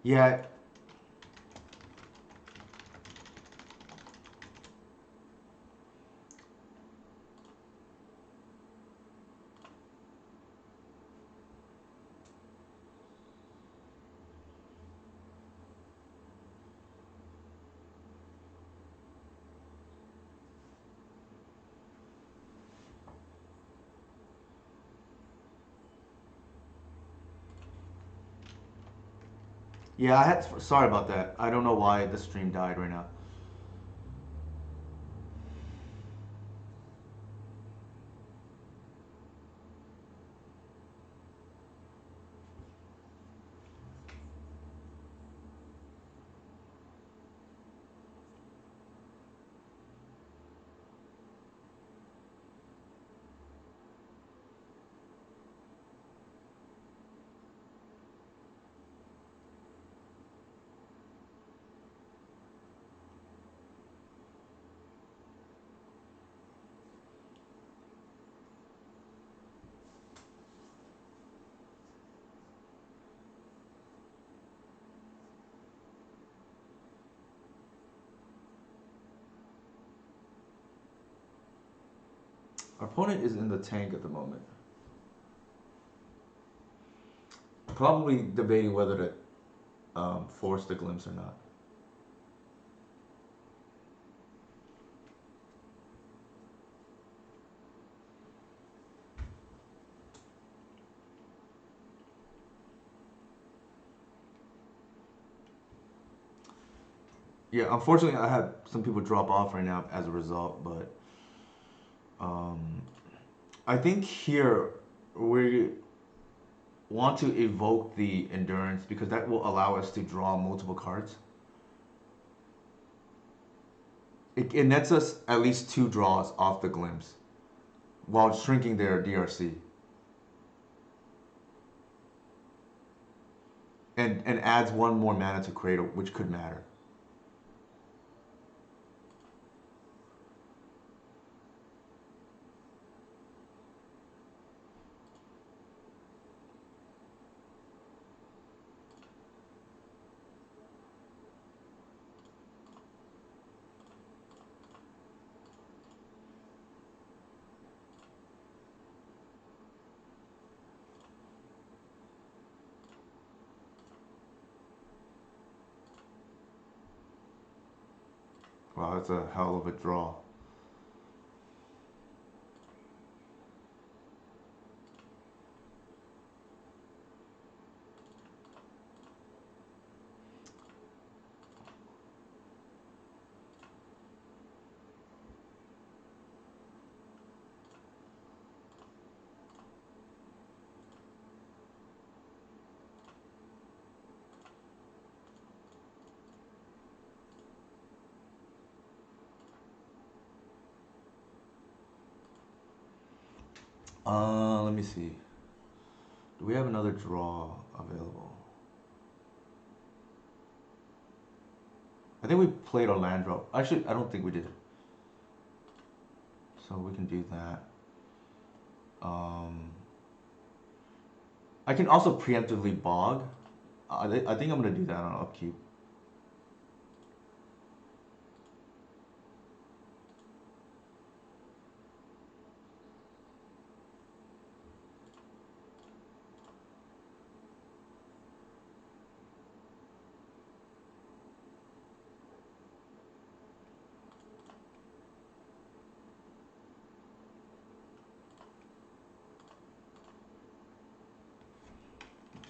Yeah, yeah. I had. Sorry about that. I don't know why the stream died right now. Our opponent is in the tank at the moment. Probably debating whether to force the glimpse or not. Yeah, unfortunately, I had some people drop off right now as a result, but um, I think here we want to evoke the endurance because that will allow us to draw multiple cards. It nets us at least two draws off the glimpse while shrinking their DRC and adds one more mana to Cradle, which could matter. Wow, that's a hell of a draw. Let me see. Do we have another draw available? I think we played a land drop. Actually, I don't think we did. So we can do that. Um, I can also preemptively bog. I think I'm gonna do that on upkeep.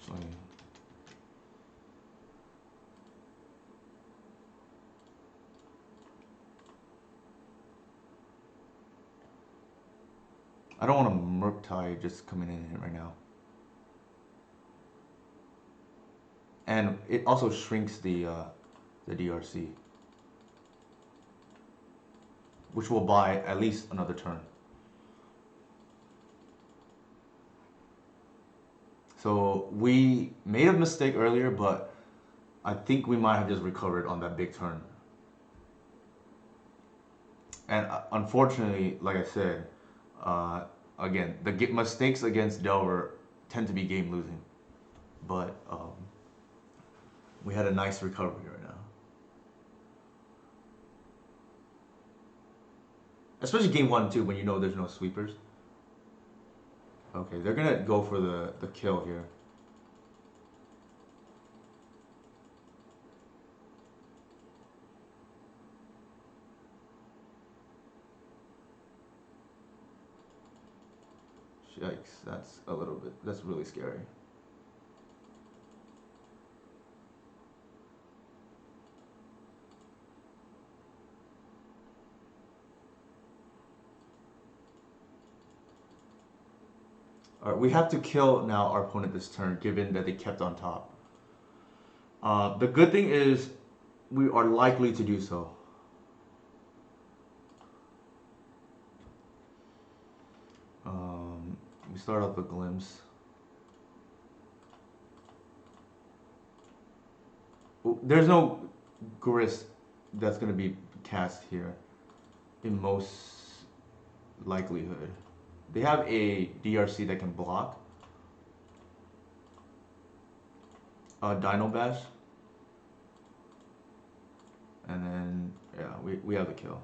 So, I don't want a Murktide just coming in right now. And it also shrinks the DRC, which will buy at least another turn. So we made a mistake earlier, but I think we might have just recovered on that big turn. And unfortunately, like I said, uh, again, the mistakes against Delver tend to be game losing. But We had a nice recovery right now. Especially game one too, when you know there's no sweepers. Okay, they're gonna go for the kill here. Yikes, that's really scary. Alright, we have to kill now our opponent this turn, given that they kept on top. The good thing is, we are likely to do so. We start off with Glimpse. There's no Grist that's going to be cast here, in most likelihood. They have a DRC that can block. Dino Bash. And then, yeah, we have the kill.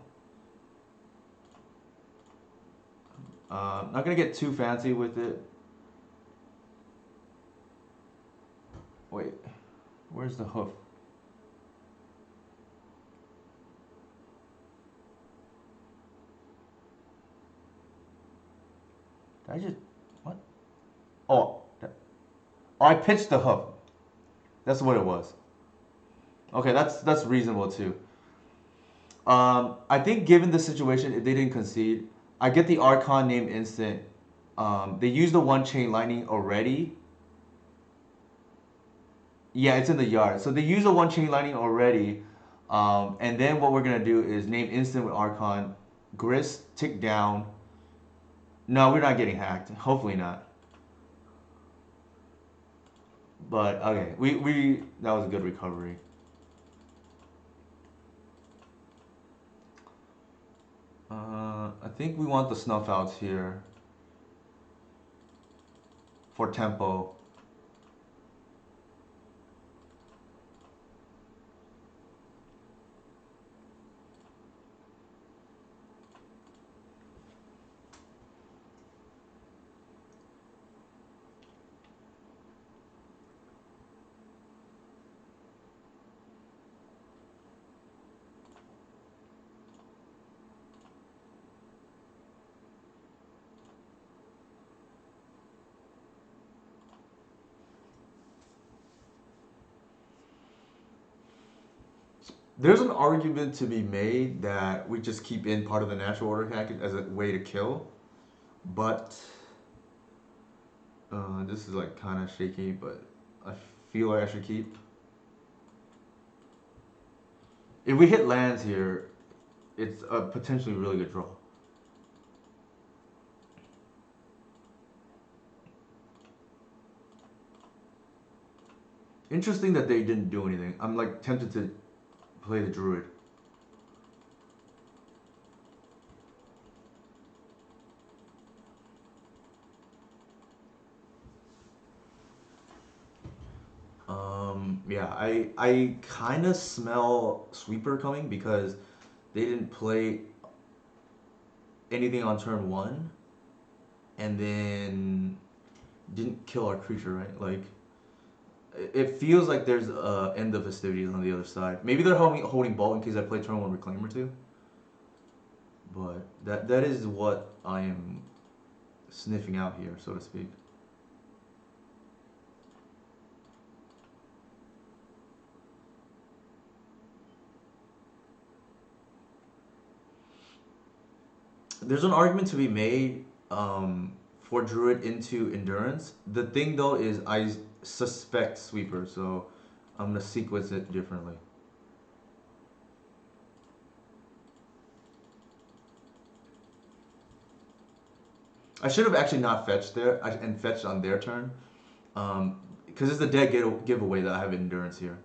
Not gonna get too fancy with it. Wait, where's the hoof? Did I just, what? Oh, I pitched the hoof. That's what it was. Okay, that's reasonable too. I think given the situation, if they didn't concede, I get the Archon named instant. They used the one chain lightning already. Yeah, it's in the yard. So they use the one chain lightning already. And then what we're gonna do is name instant with Archon, Grist, tick down. No, we're not getting hacked. Hopefully not. But okay, we that was a good recovery. I think we want the snuff outs here for tempo. There's an argument to be made that we just keep in part of the natural order package as a way to kill, but this is like kind of shaky, but I feel like I should keep. If we hit lands here, it's a potentially really good draw. Interesting that they didn't do anything. I'm like tempted to play the druid. Yeah, I kind of smell sweeper coming because they didn't play anything on turn one, and then didn't kill our creature, right? Like it feels like there's a end of festivities on the other side. Maybe they're holding Bolt in case I play turn one Reclaimer too. But that is what I am sniffing out here, so to speak. There's an argument to be made for Druid into Endurance. The thing though is I suspect Sweeper, so I'm gonna sequence it differently. I should have actually not fetched there and fetched on their turn, because it's the dead giveaway that I have Endurance here.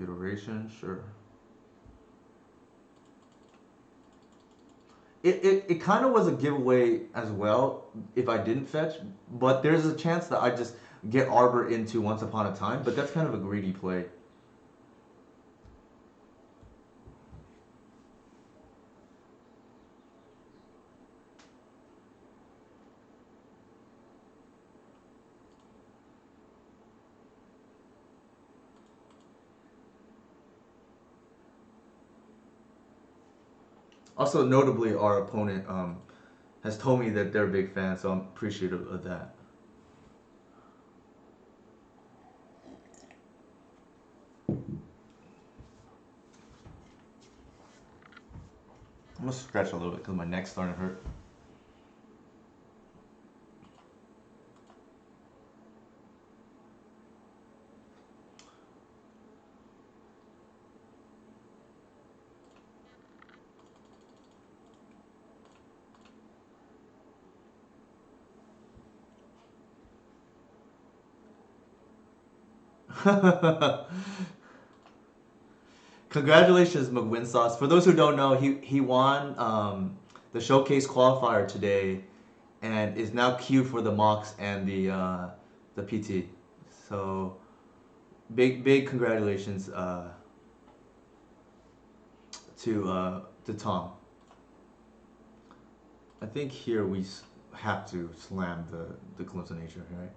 Iteration, sure. it kind of was a giveaway as well if I didn't fetch, but there's a chance that I just get Arbor into Once Upon a Time, but that's kind of a greedy play. Also, notably, our opponent has told me that they're a big fan, so I'm appreciative of that. I'm gonna stretch a little bit because my neck's starting to hurt. Congratulations, McWinsauce. For those who don't know, he won the showcase qualifier today, and is now queued for the mocks and the PT. So big congratulations to Tom. I think here we have to slam the glimpse of nature, right?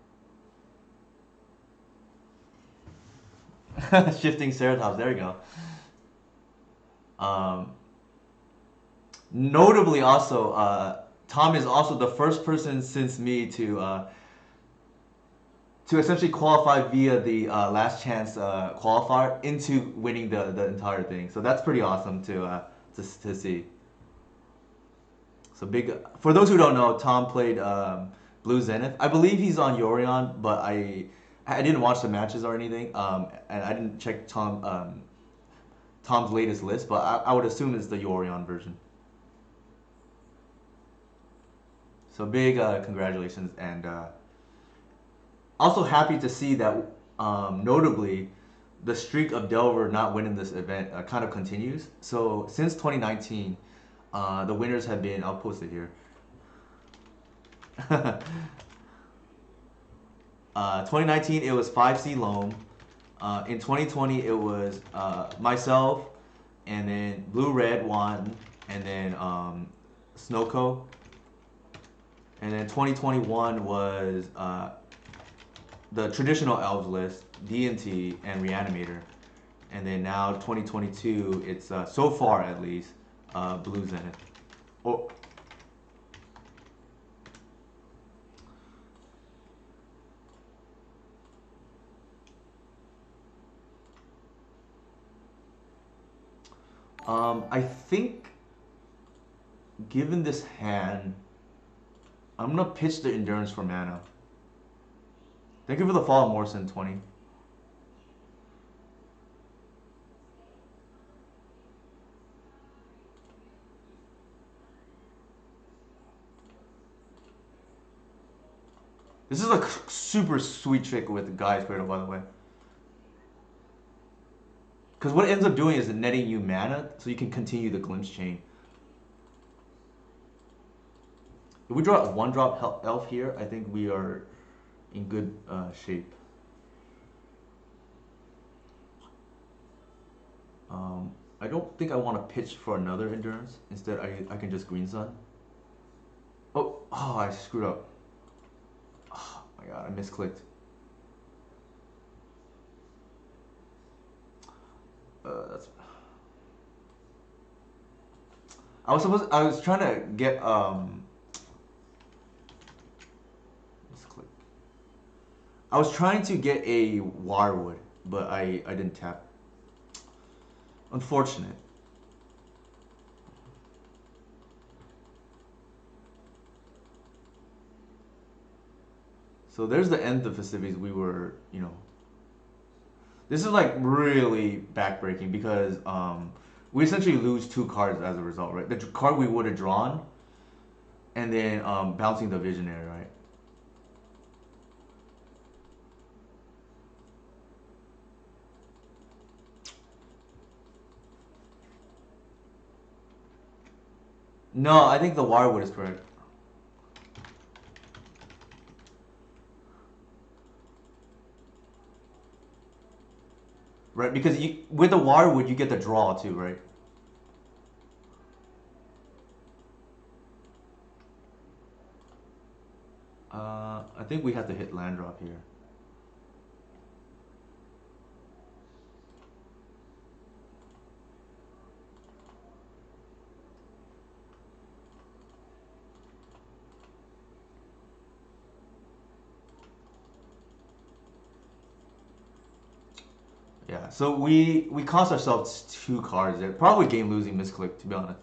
Shifting Ceratops. There you go. Um, Notably, also, Tom is also the first person since me to essentially qualify via the last chance qualifier into winning the entire thing. So that's pretty awesome to see. So big for those who don't know, Tom played Blue Zenith. I believe he's on Yorion, but I didn't watch the matches or anything, and I didn't check Tom's latest list, but I would assume it's the Yorion version. So big congratulations, and also happy to see that notably the streak of Delver not winning this event kind of continues. So since 2019, the winners have been, I'll post it here. 2019 it was 5C Loam. In 2020 it was myself, and then Blue Red won, and then Snowco. And then 2021 was the traditional elves list, D&T, and Reanimator. And then now 2022, it's so far at least, Blue Zenith. Oh. I think, given this hand, I'm gonna pitch the endurance for mana. Thank you for the follow, Morrison 20. This is a super sweet trick with Guy's Cradle, by the way. Because what it ends up doing is netting you mana, so you can continue the Glimpse Chain. If we draw a 1-drop elf here, I think we are in good shape. I don't think I want to pitch for another endurance. Instead, I can just Green Sun. Oh, I screwed up. Oh my god, I misclicked. That's. I was trying to get misclick. I was trying to get a Wirewood, but I didn't tap. Unfortunate. So there's the end of festivities. We were, this is like really backbreaking because we essentially lose 2 cards as a result, right? The card we would have drawn, and then bouncing the Visionary, right? No, I think the wirewood is correct. Right, because with the wirewood you get the draw too, right? I think we have to hit land drop here. Yeah, so we cost ourselves 2 cards there. Probably game losing misclick, to be honest.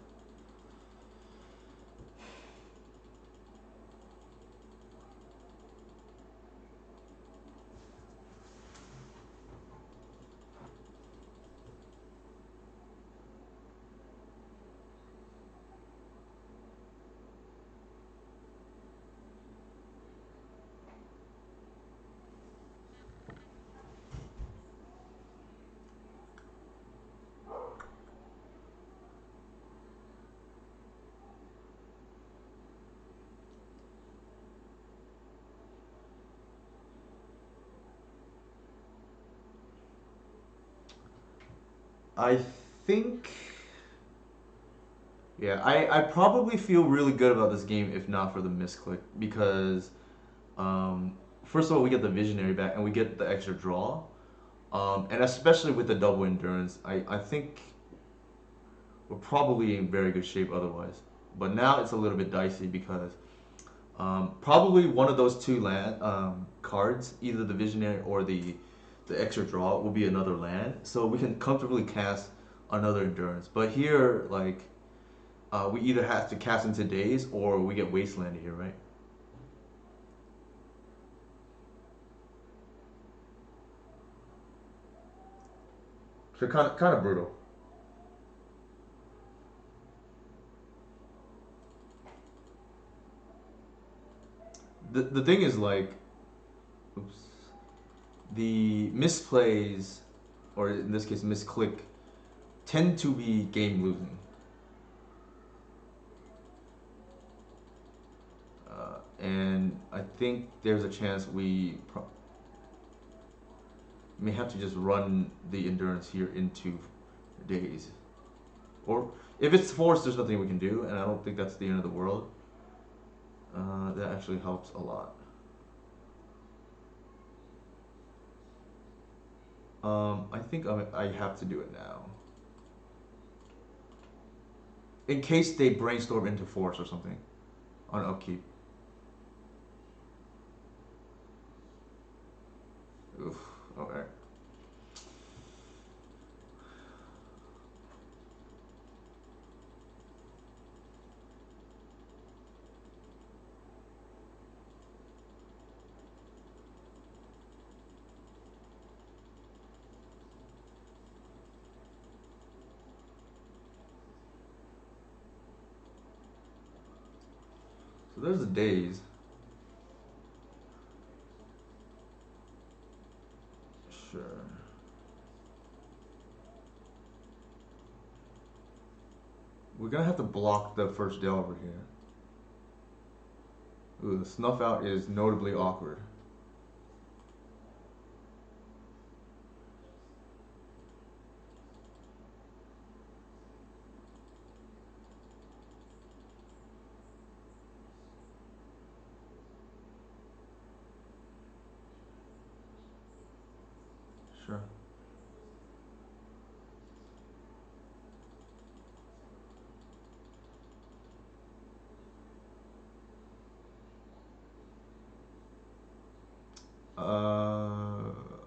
I think, yeah, I probably feel really good about this game if not for the misclick because, um, first of all, we get the visionary back and we get the extra draw. And especially with the double endurance, I think we're probably in very good shape otherwise. But now it's a little bit dicey because probably one of those two land cards, either the visionary or the extra draw, will be another land, so we can comfortably cast another endurance. But here, like, we either have to cast into days or we get wasteland here, right? So kind of brutal. The thing is like, oops, the misplays, or in this case misclick, tend to be game losing. And I think there's a chance we may have to just run the endurance here into days. Or if it's forced, there's nothing we can do, and I don't think that's the end of the world. That actually helps a lot. I think I have to do it now. In case they brainstorm into force or something on upkeep. Oof. Okay. So there's the days. Sure. We're gonna have to block the first Delver here. Ooh, the snuff out is notably awkward. Sure.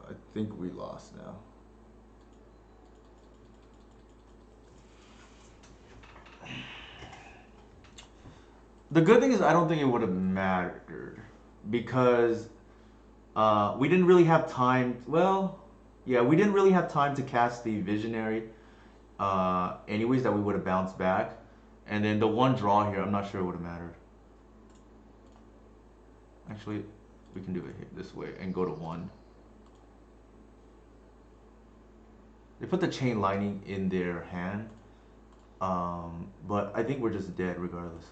I think we lost now. The good thing is I don't think it would have mattered because we didn't really have time. Well, yeah, we didn't really have time to cast the visionary. Anyways, that we would have bounced back, and then the one draw here, I'm not sure it would have mattered. Actually, we can do it this way and go to one. They put the chain lightning in their hand, But I think we're just dead regardless.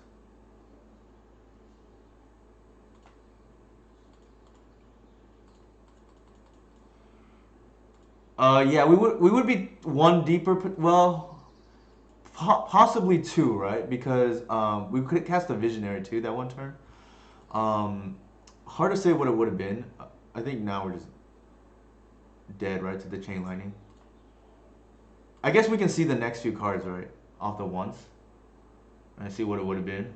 Yeah, we would be one deeper. Well, possibly two, right? Because we could cast a visionary too that one turn. Um, hard to say what it would have been. I think now we're just dead, right, to the chain lightning. I guess we can see the next few cards, right, off the ones, and see what it would have been.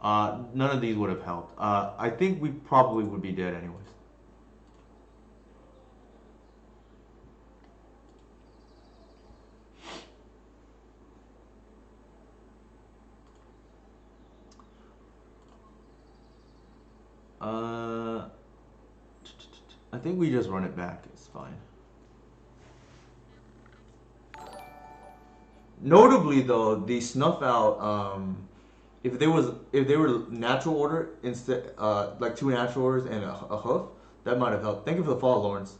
None of these would have helped. I think we probably would be dead anyways. Uh, I think we just run it back. It's fine. Notably, though, the snuff out. If they were natural order instead, like two natural orders and a hoof, that might have helped. Thank you for the follow, Lawrence.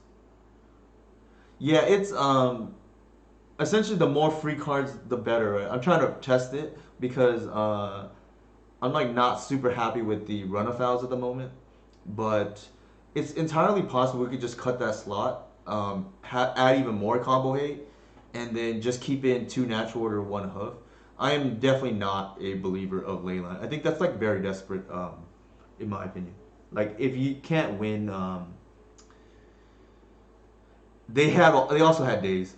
Yeah, it's essentially the more free cards, the better. Right? I'm trying to test it because I'm like not super happy with the run of fouls at the moment, but it's entirely possible we could just cut that slot, add even more combo hate, and then just keep in two natural order, one hoof. I am definitely not a believer of Leyline. I think that's like very desperate, in my opinion. Like if you can't win, they also had days,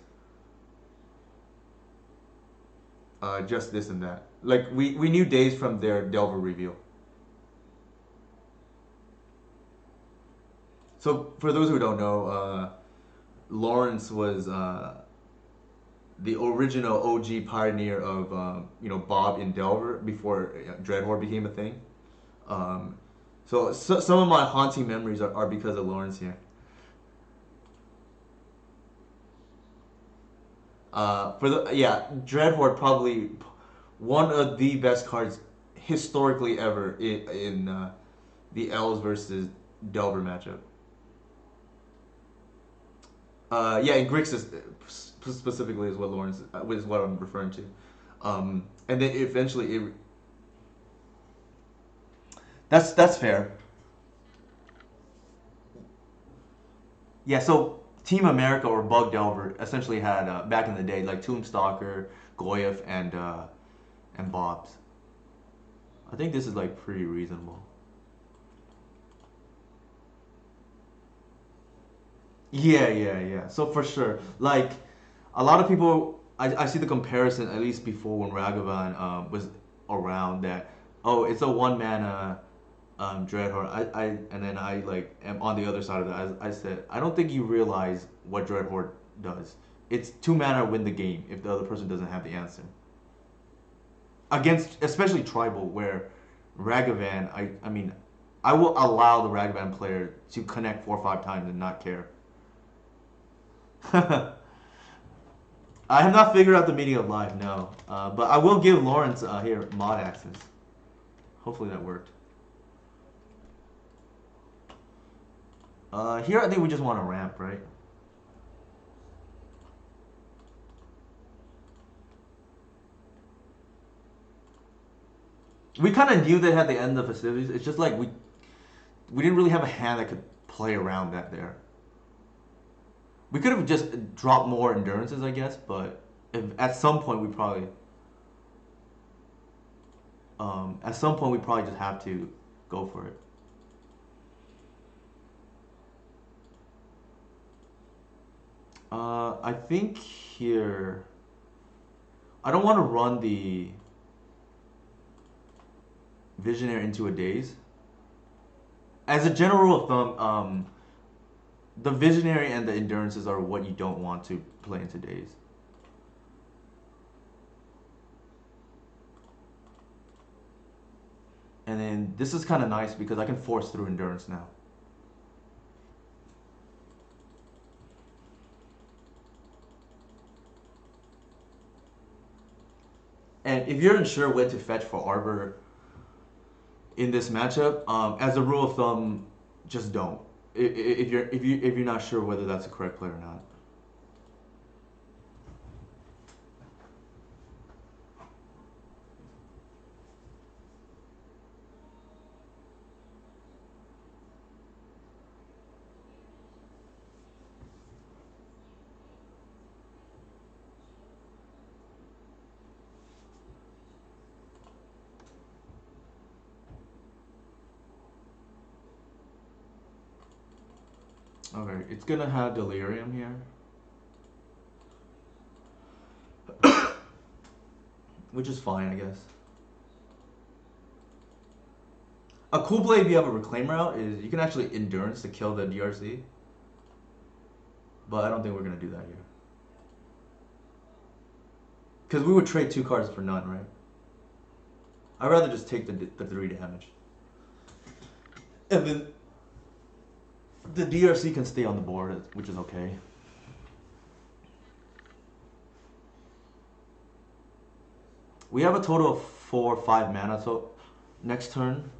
just this and that. Like we knew days from their Delver reveal. So for those who don't know, Lawrence was the original OG pioneer of Bob in Delver before Dreadhorde became a thing. Um, so some of my haunting memories are because of Lawrence here. For the yeah, Dreadhorde probably one of the best cards historically ever in the Elves versus Delver matchup. Yeah, in Grixis specifically is what Lawrence is what I'm referring to. And then eventually that's fair. Yeah, so Team America or Bug Delver essentially had back in the day like Tombstalker, Goyf, and Bobs. I think this is like pretty reasonable. Yeah, yeah, yeah. So for sure, like a lot of people, I see the comparison at least before when Ragavan was around that. Oh, it's a one mana Dreadhorde. And then I like am on the other side of that. I said I don't think you realize what Dreadhorde does. It's two mana win the game if the other person doesn't have the answer. Against especially tribal where Ragavan, I mean, I will allow the Ragavan player to connect 4 or 5 times and not care. I have not figured out the meaning of life, no. But I will give Lawrence here mod access. Hopefully that worked. Here I think we just want to ramp, right? We kind of knew they had the end of festivities. It's just like we didn't really have a hand that could play around that there. We could have just dropped more endurances, I guess, but if, at some point we probably just have to go for it. I think here I don't want to run the Visionary into a daze. As a general rule of thumb, the Visionary and the Endurances are what you don't want to play into daze. And then this is kind of nice because I can force through Endurance now. And if you're unsure when to fetch for Arbor in this matchup, as a rule of thumb, just don't. If you're not sure whether that's the correct play or not. Okay, it's gonna have delirium here, which is fine, I guess. A cool play if you have a reclaimer out is you can actually endurance to kill the DRC, but I don't think we're gonna do that here. Because we would trade 2 cards for none, right? I'd rather just take the 3 damage. And then the DRC can stay on the board, which is okay. We have a total of 4 or 5 mana, so next turn.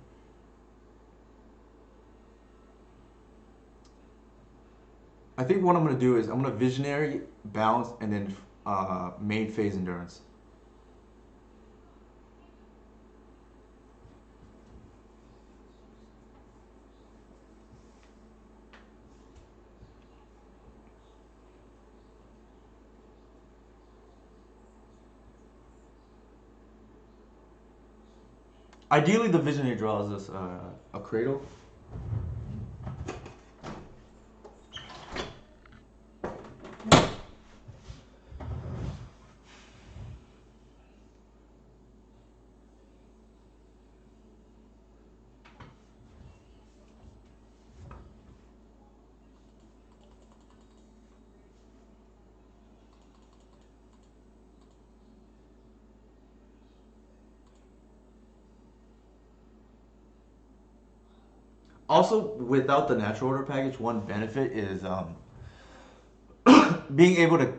I think what I'm going to do is I'm going to Visionary, Bounce, and then main phase Endurance. Ideally, the Visionary draws us a Cradle. Also, without the natural order package, one benefit is being able to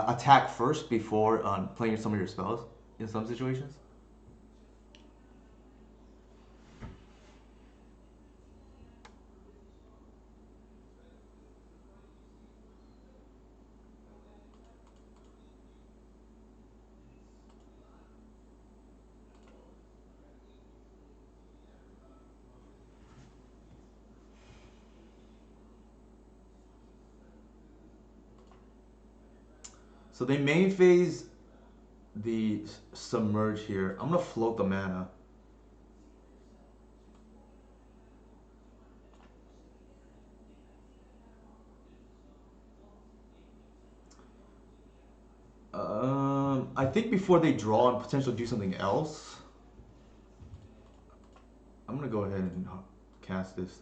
attack first before playing some of your spells in some situations. So they main phase the Submerge here. I'm gonna float the mana. I think before they draw and potentially do something else, I'm gonna go ahead and cast this.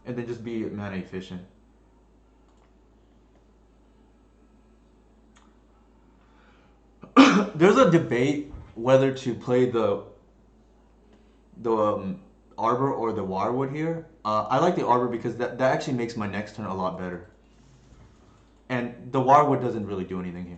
And then just be mana efficient. There's a debate whether to play the Arbor or the Wirewood here. I like the Arbor because that actually makes my next turn a lot better. And the Wirewood doesn't really do anything here.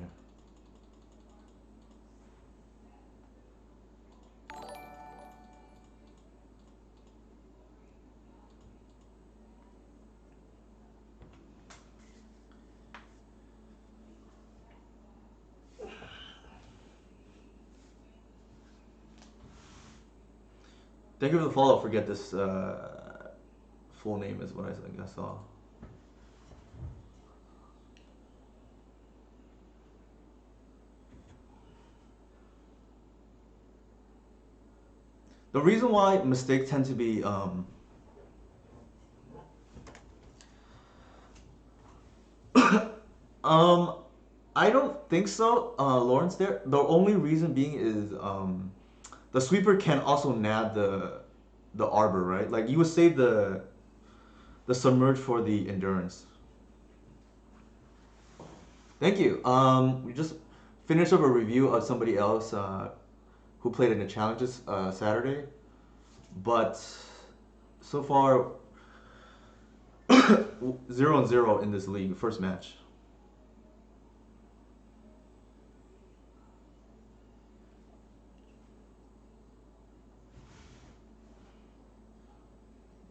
Thank you for the follow. Forget this full name is what I think I saw. The reason why mistakes tend to be um I don't think so, Lawrence. There, the only reason being is the sweeper can also nab the arbor, right? Like you would save the submerge for the endurance. Thank you. We just finished up a review of somebody else who played in the challenges Saturday, but so far 0-0 in this league, first match.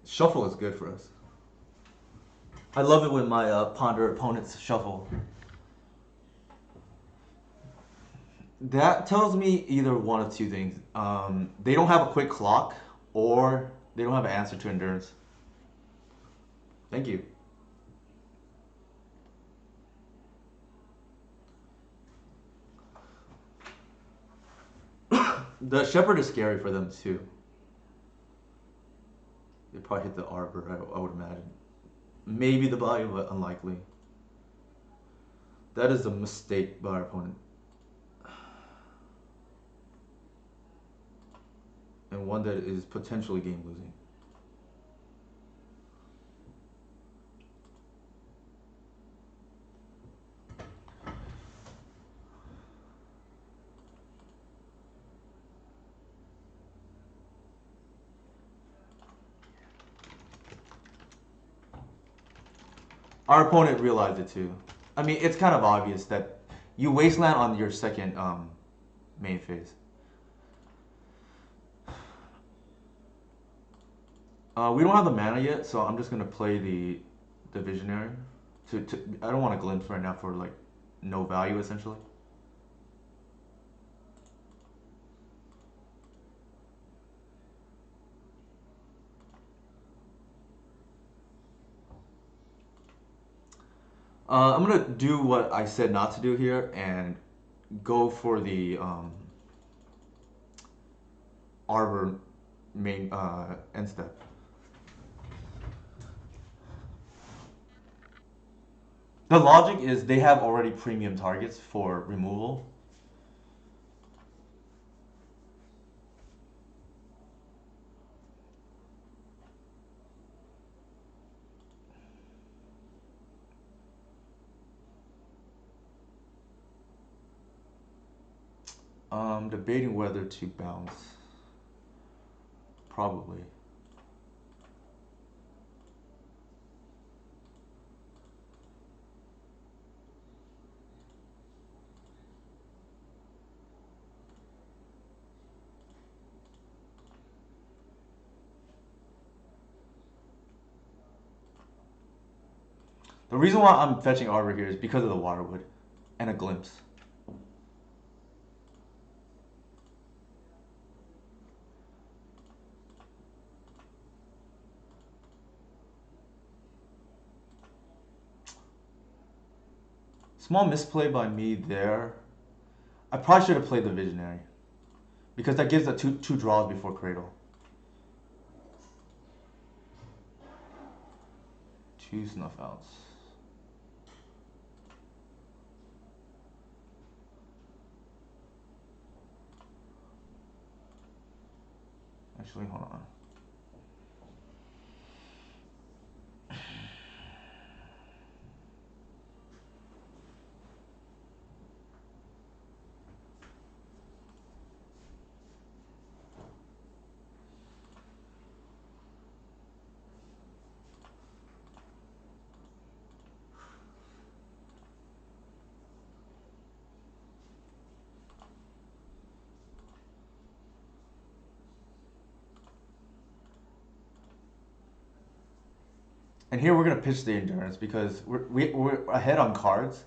Shuffle is good for us. I love it when my ponder opponents shuffle. That tells me either one of two things. They don't have a quick clock, or They don't have an answer to endurance. Thank you. The shepherd is scary for them too. They probably hit the arbor, I would imagine. Maybe the body, but unlikely. That is a mistake by our opponent. And one that is potentially game losing. Our opponent realized it too. I mean, it's kind of obvious that you wasteland on your second main phase. We don't have the mana yet, so I'm just gonna play the visionary. I don't want to glimpse right now for like no value essentially. I'm gonna do what I said not to do here and go for the arbor main end step. The logic is they have already premium targets for removal. Debating whether to bounce. Probably. The reason why I'm fetching Arbor here is because of the Waterwood and a glimpse. Small misplay by me there. I probably should have played the Visionary because that gives the two draws before Cradle. Two snuff outs. Actually, hold on. And here we're gonna pitch the endurance because we're ahead on cards.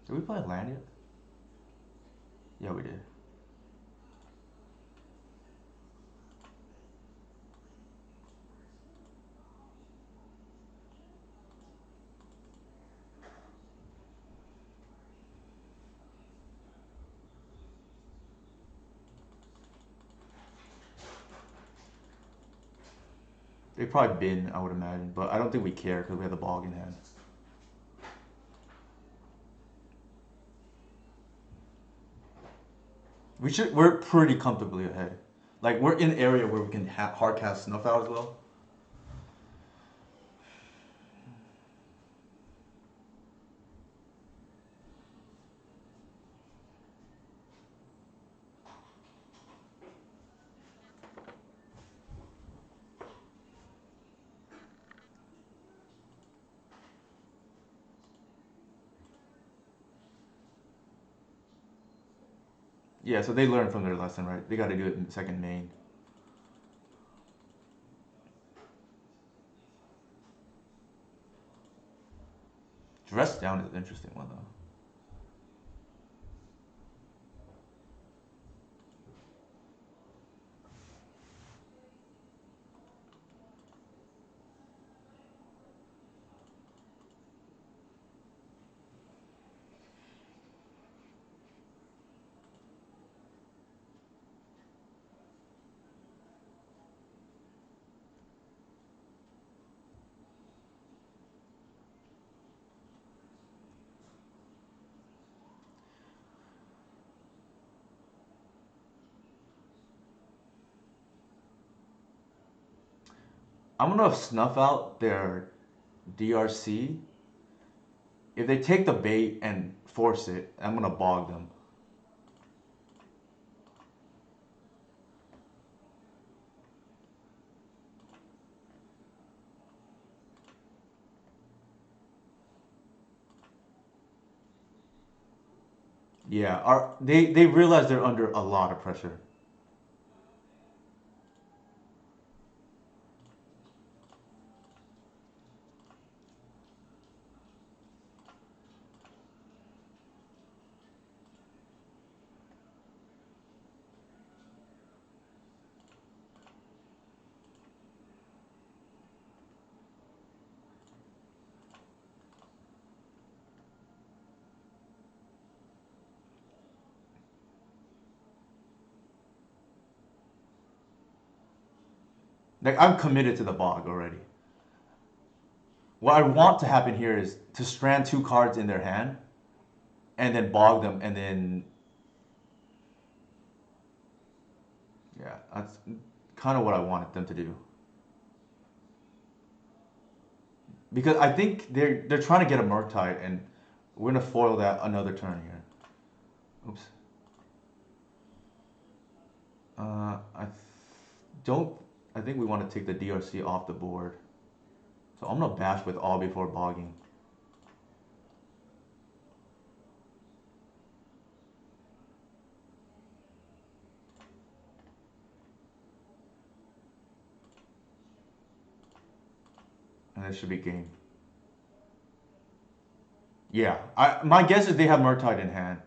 Did we play land yet? Yeah, we did. They've probably been, I would imagine, but I don't think we care because we have the bog in hand. We're pretty comfortably ahead. Like we're in an area where we can hard cast snuff out as well. Yeah, so they learned from their lesson, right? They got to do it in second main. Dress down is an interesting one though. I'm gonna snuff out their DRC. If they take the bait and force it, I'm gonna bog them. Yeah, they realize they're under a lot of pressure. Like I'm committed to the bog already. What I want to happen here is to strand two cards in their hand, and then bog them, and then yeah, that's kind of what I wanted them to do. Because I think they're trying to get a Murktide, and we're gonna foil that another turn here. Oops. I don't. I think we want to take the DRC off the board. So I'm gonna bash with all before bogging. And it should be game. Yeah, my guess is they have Murktide in hand.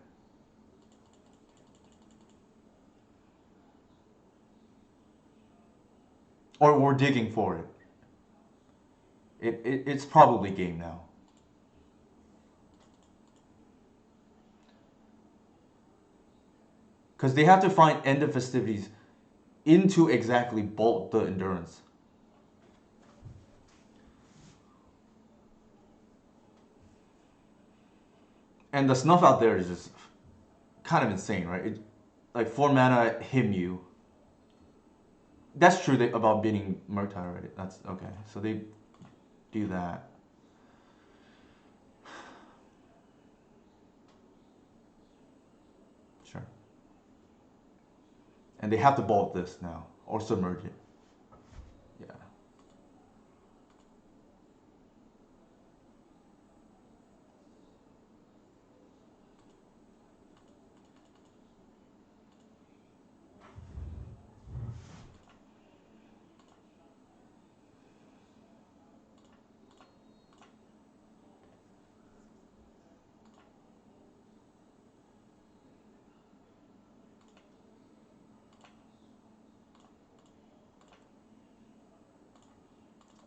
Or we're digging for it. It's probably game now. Because they have to find end of festivities into exactly bolt the endurance. And the snuff out there is just kind of insane, right? Like 4 mana him you. That's true about beating Murktide, right? That's okay. So they do that. Sure. And they have to bolt this now or submerge it. Yeah.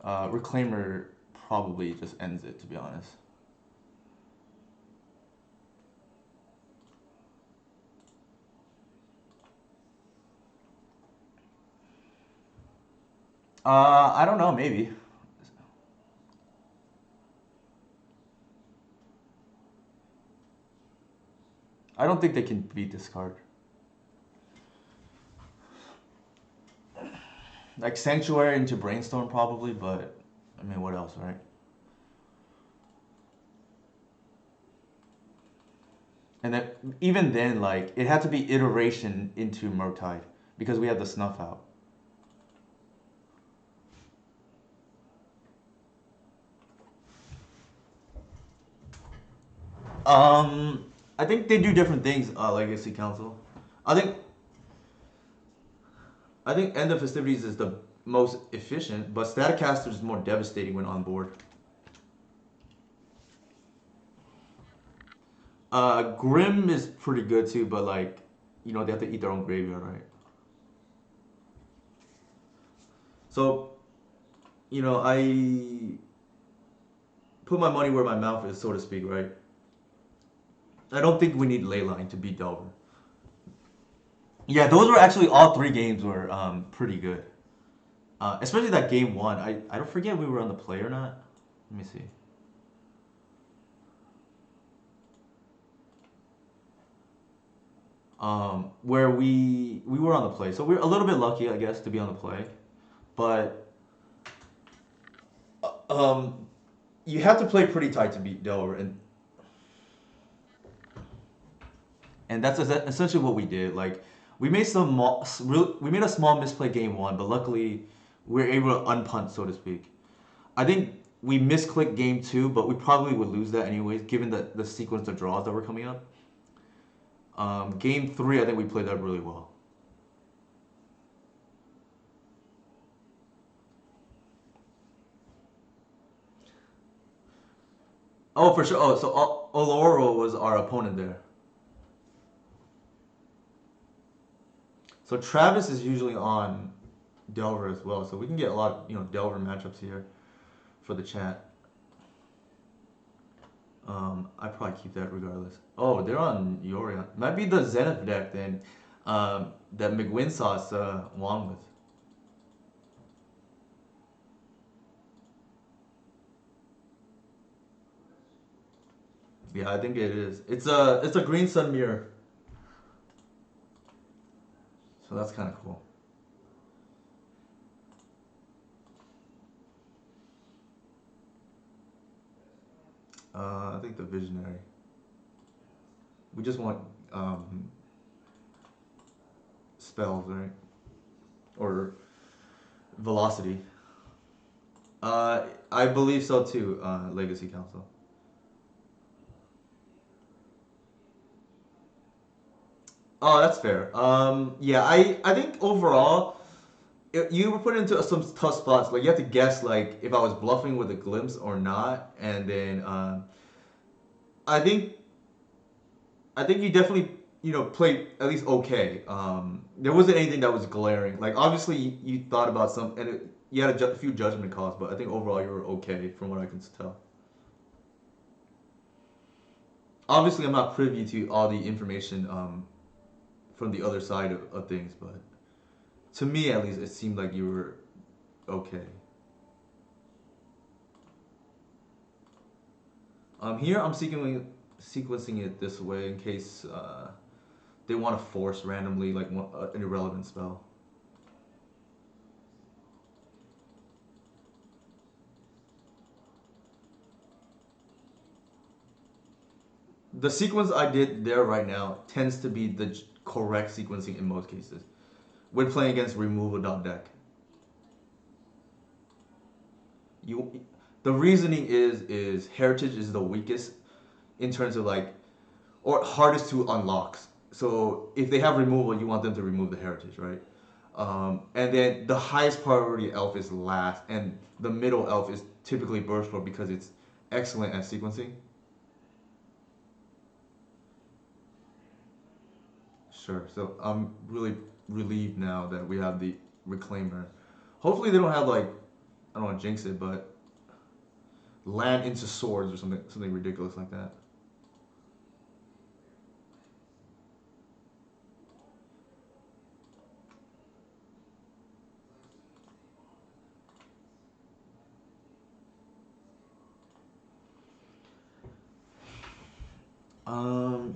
Reclaimer probably just ends it, to be honest. I don't know, maybe. I don't think they can beat this card. Like Sanctuary into Brainstorm probably, but I mean, what else, right? And then even then, like it had to be iteration into Murktide because we had the snuff out. I think they do different things. Legacy Council. I think I think End of Festivities is the most efficient, but Staticaster is more devastating when on board. Grim is pretty good too, but like, they have to eat their own graveyard, right? So, I put my money where my mouth is, so to speak, right? I don't think we need Leyline to beat Delver. Yeah, those were actually all three games were pretty good. Especially that game one. I don't forget we were on the play or not. Let me see. Where we were on the play, so we're a little bit lucky, I guess, to be on the play. But um, you have to play pretty tight to beat Delver, and that's essentially what we did. Like we made we made a small misplay game one, but luckily we were able to unpunt, so to speak. I think we misclicked game two, but we probably would lose that anyways, given the sequence of draws that were coming up. Game three, I think we played that really well. Oh, for sure. Oh, so Oloro was our opponent there. So Travis is usually on Delver as well, so we can get a lot of Delver matchups here for the chat. I probably keep that regardless. Oh, they're on Yorion. Might be the Zenith deck then. That McWin sauce won with. Yeah, I think it is. It's a green sun mirror, so that's kind of cool. I think the visionary. We just want spells, right? Or velocity. I believe so too. Legacy Council. Oh, that's fair. Yeah, I think overall, you were put into some tough spots. Like you have to guess, like if I was bluffing with a glimpse or not, and then I think I think you definitely played at least okay. There wasn't anything that was glaring. Like obviously you thought about some, and you had a few judgment calls, but I think overall you were okay from what I can tell. Obviously, I'm not privy to all the information from the other side of things, but to me at least, it seemed like you were okay. Here I'm sequencing it this way in case they want to force randomly like an irrelevant spell. The sequence I did there right now tends to be the correct sequencing in most cases when playing against removal deck. You, the reasoning is heritage is the weakest in terms of like or hardest to unlock. So if they have removal, you want them to remove the heritage, right? And then the highest priority elf is last, and the middle elf is typically burst for because it's excellent at sequencing. Sure. So I'm really relieved now that we have the reclaimer. Hopefully they don't have like I don't want to jinx it, but land into swords or something ridiculous like that.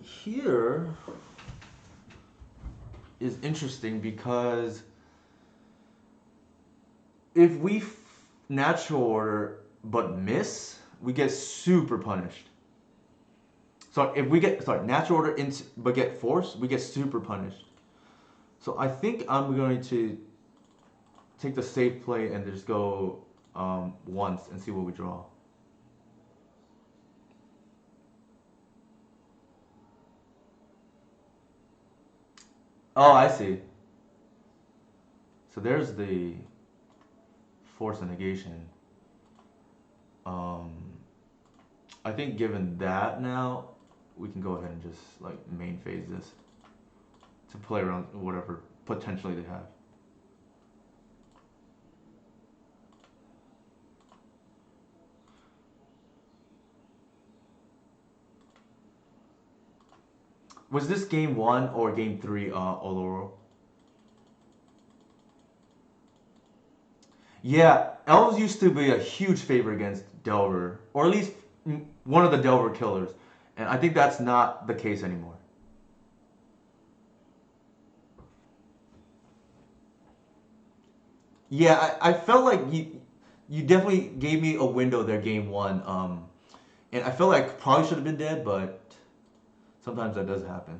Here is interesting because if we natural order but miss, we get super punished. So if we get natural order into but get force, we get super punished. So I think I'm going to take the safe play and just go once and see what we draw. Oh, I see. So there's the force and negation. Um, I think given that now, we can go ahead and just like main phase this to play around whatever potentially they have. Was this game one or game three, Oloro? Yeah, elves used to be a huge favor against Delver, or at least one of the Delver killers, and I think that's not the case anymore. Yeah, I felt like you definitely gave me a window there, game one, and I felt like probably should have been dead, but sometimes that does happen.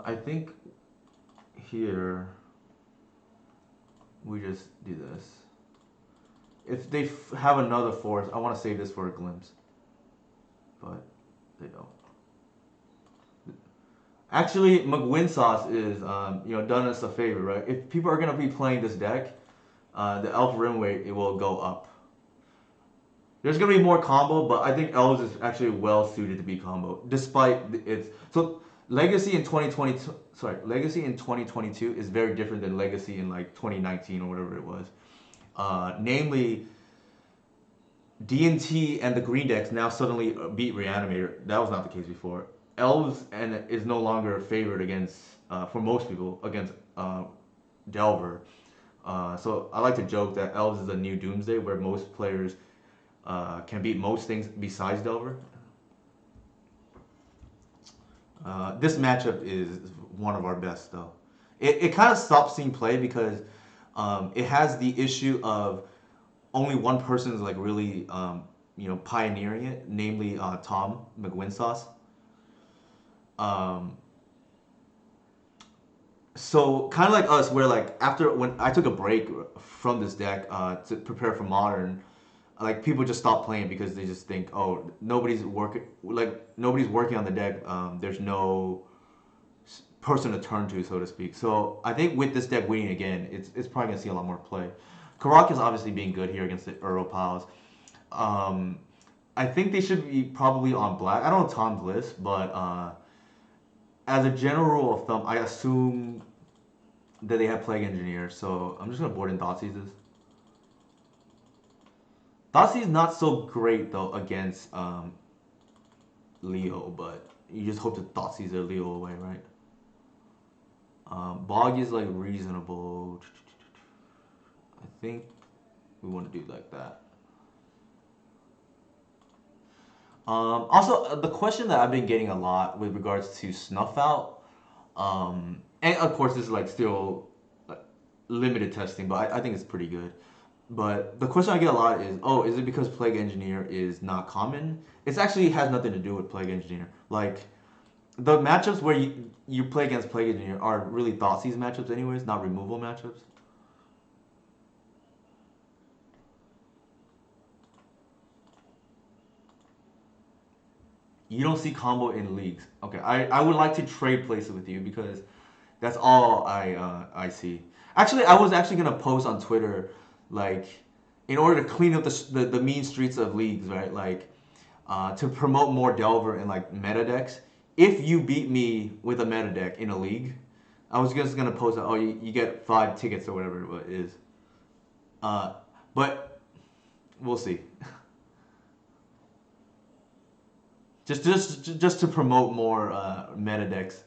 I think here we just do this. If they have another force, I want to save this for a glimpse, but they don't. Actually, McWin Sauce is done us a favor, right? If people are gonna be playing this deck, the Elf Rim weight it will go up. There's gonna be more combo, but I think Elves is actually well suited to be combo, despite its so Legacy in 2020. Sorry, Legacy in 2022 is very different than Legacy in like 2019 or whatever it was. Namely, DNT and the green decks now suddenly beat Reanimator. That was not the case before. Elves and is no longer favored against for most people against Delver. So I like to joke that Elves is a new Doomsday where most players can beat most things besides Delver. This matchup is one of our best though. It kind of stopped seeing play because it has the issue of only one person is like really pioneering it, namely Tom McWinsauce. Um, so kind of like us, where like after when I took a break from this deck to prepare for modern, like people just stop playing because they just think, oh, nobody's working on the deck. There's no person to turn to, so to speak. So I think with this deck winning again, it's probably gonna see a lot more play. Karak is obviously being good here against the Euro Piles. Um, I think they should be probably on black. I don't know Tom's list, but as a general rule of thumb, I assume that they have Plague Engineer. So I'm just gonna board in Thoughtseize. Thoughtseize is not so great though against Leo, but you just hope to Thoughtseize their Leo away, right? Bog is like reasonable. I think we want to do like that. Also, the question that I've been getting a lot with regards to Snuff Out, and of course this is like still limited testing, but I think it's pretty good. But the question I get a lot is, oh, is it because Plague Engineer is not common? It actually has nothing to do with Plague Engineer. Like the matchups where you play against Plague Engineer are really Thoughtseize matchups, anyways, not removal matchups. You don't see combo in leagues. Okay, I would like to trade places with you because that's all I see. Actually, I was actually gonna post on Twitter, like, in order to clean up the mean streets of leagues, right? Like, to promote more Delver and like meta decks. If you beat me with a meta deck in a league, I was just gonna post that. Oh, you get 5 tickets or whatever it is. Uh, but we'll see. Just to promote more meta decks.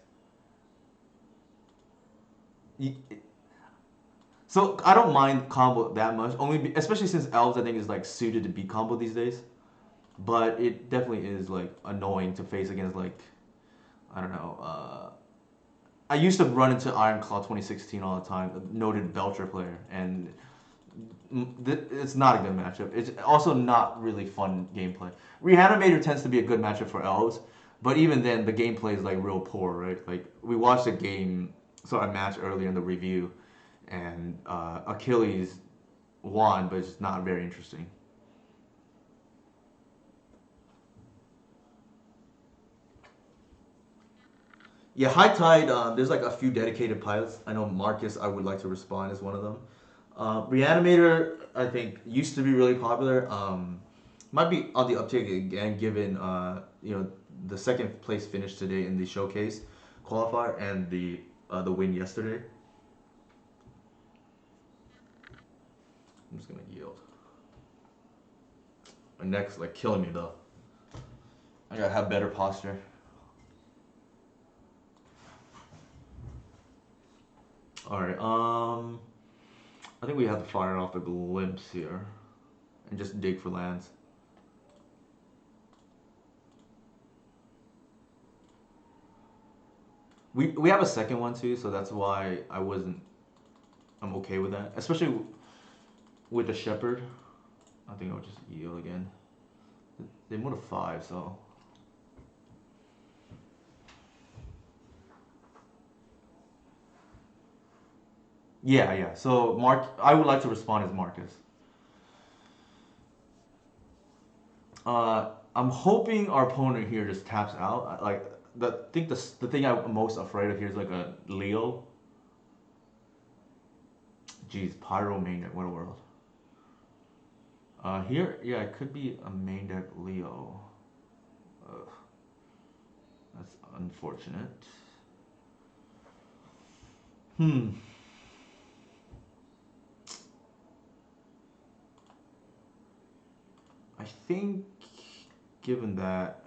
So I don't mind combo that much, especially since elves I think is like suited to be combo these days. But it definitely is like annoying to face against like I don't know. I used to run into Iron Claw 2016 all the time, a noted Belcher player, and it's not a good matchup. It's also not really fun gameplay. Reanimator tends to be a good matchup for elves, but even then the gameplay is like real poor, right? Like we watched a match earlier in the review, and Achilles won, but it's not very interesting. Yeah, High Tide. There's like a few dedicated pilots. I know Marcus. I would like to respond as one of them. Reanimator, I think, used to be really popular. Might be on the uptick again, given the second place finish today in the showcase qualifier and the win yesterday. I'm just gonna yield. My neck's like killing me though. I gotta have better posture. All right. I think we have to fire off a glimpse here, and just dig for lands. We have a second one too, so that's why I'm okay with that, especially with the shepherd. I think I'll just yield again. They moved to 5, so. Yeah, yeah. So I would like to respond as Marcus. I'm hoping our opponent here just taps out. Like I think the thing I'm most afraid of here is like a Leo. Jeez, Pyro main deck, what a world. Here, yeah, it could be a main deck Leo. Ugh, that's unfortunate. Hmm. I think, given that,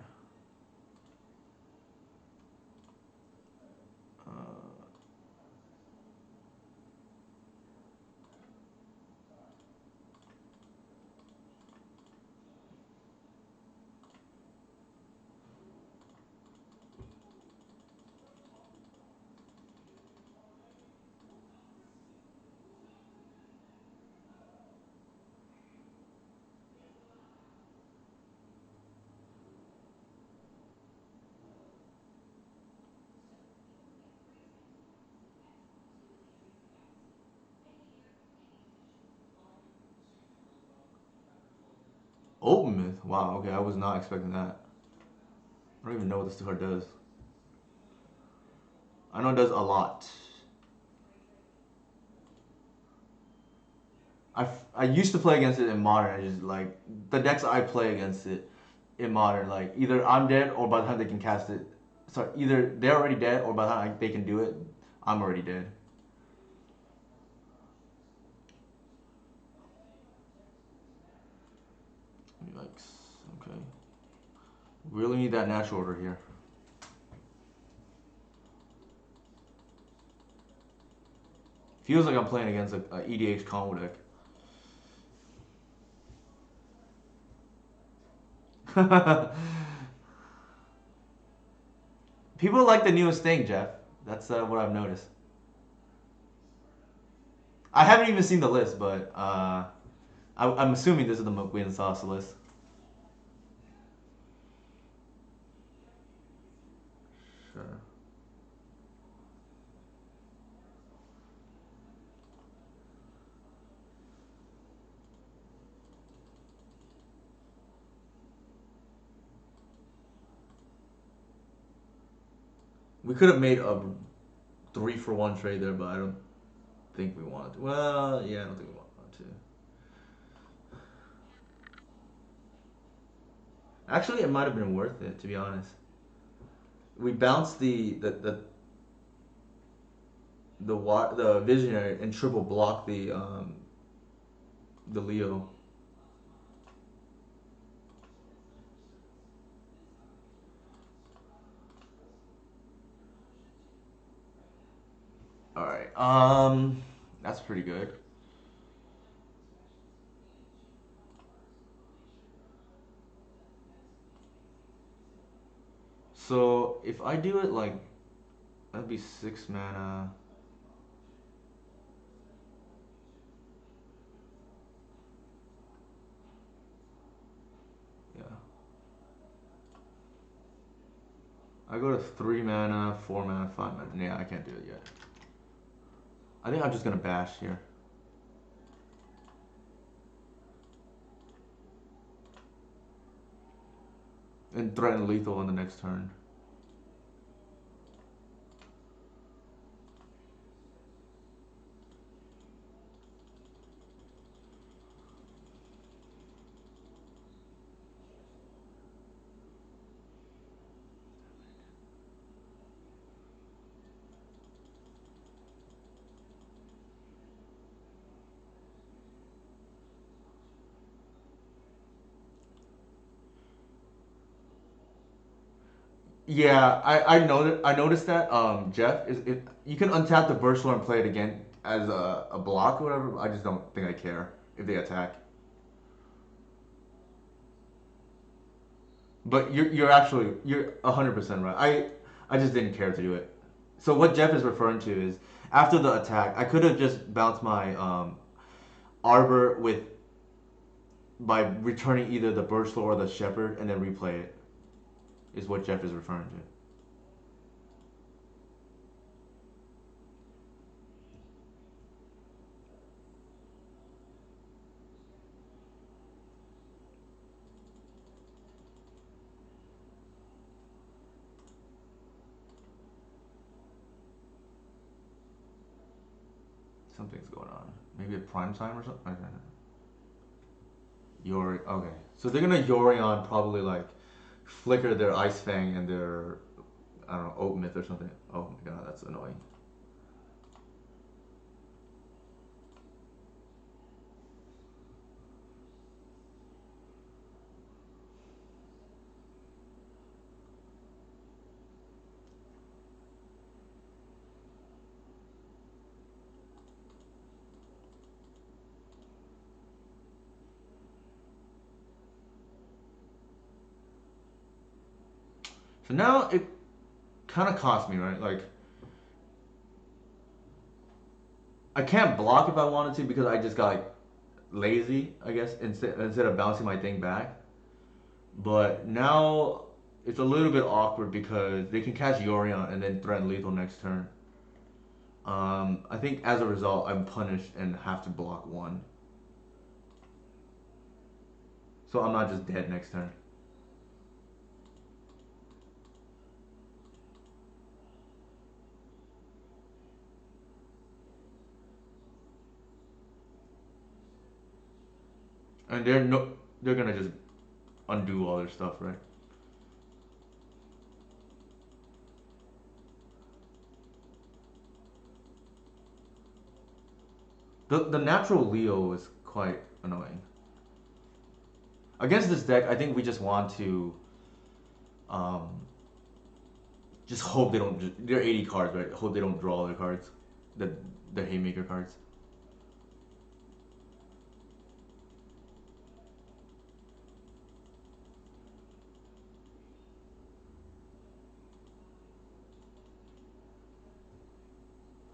Open Myth. Wow, okay, I was not expecting that. I don't even know what this card does. I know it does a lot. I used to play against it in modern. I just like the decks I play against it in modern. Like either I'm dead or by the time they can cast it, sorry, either they're already dead or by the time they can do it, I'm already dead. Yikes. Okay. Really need that natural order here. Feels like I'm playing against a EDH combo deck. People like the newest thing, Jeff. That's what I've noticed. I haven't even seen the list, but I'm assuming this is the McQueen sauce list. Sure. We could have made a 3-for-1 trade there, but I don't think we wanted to. Well, yeah, I don't think we wanted to. Actually, it might have been worth it, to be honest. We bounced the visionary and triple block the Leo. All right. That's pretty good. So if I do it like that'd be 6 mana. Yeah. I go to 3 mana, 4 mana, 5 mana. Yeah, I can't do it yet. I think I'm just gonna bash here. And threaten lethal on the next turn. Yeah, I noticed that Jeff is it you can untap the burst lore and play it again as a block or whatever. I just don't think I care if they attack. But you're 100% right. I just didn't care to do it. So what Jeff is referring to is after the attack, I could have just bounced my Arbor with by returning either the burst lore or the shepherd and then replay it. Is what Jeff is referring to. Something's going on. Maybe a prime time or something. I don't know. Yori. Okay, so they're gonna Yori on probably like flicker their Ice Fang and their I don't know Oat Myth or something. Oh my god, that's annoying. So now it kind of cost me, right? Like I can't block if I wanted to because I just got like lazy, I guess, instead of bouncing my thing back. But now it's a little bit awkward because they can catch Yorion and then threaten lethal next turn. I think as a result, I'm punished and have to block one, so I'm not just dead next turn. And they're gonna just undo all their stuff, right? The natural Leo is quite annoying. Against this deck, I think we just want to um, just hope they don't. They're 80 cards, right? Hope they don't draw all their cards, the the haymaker cards.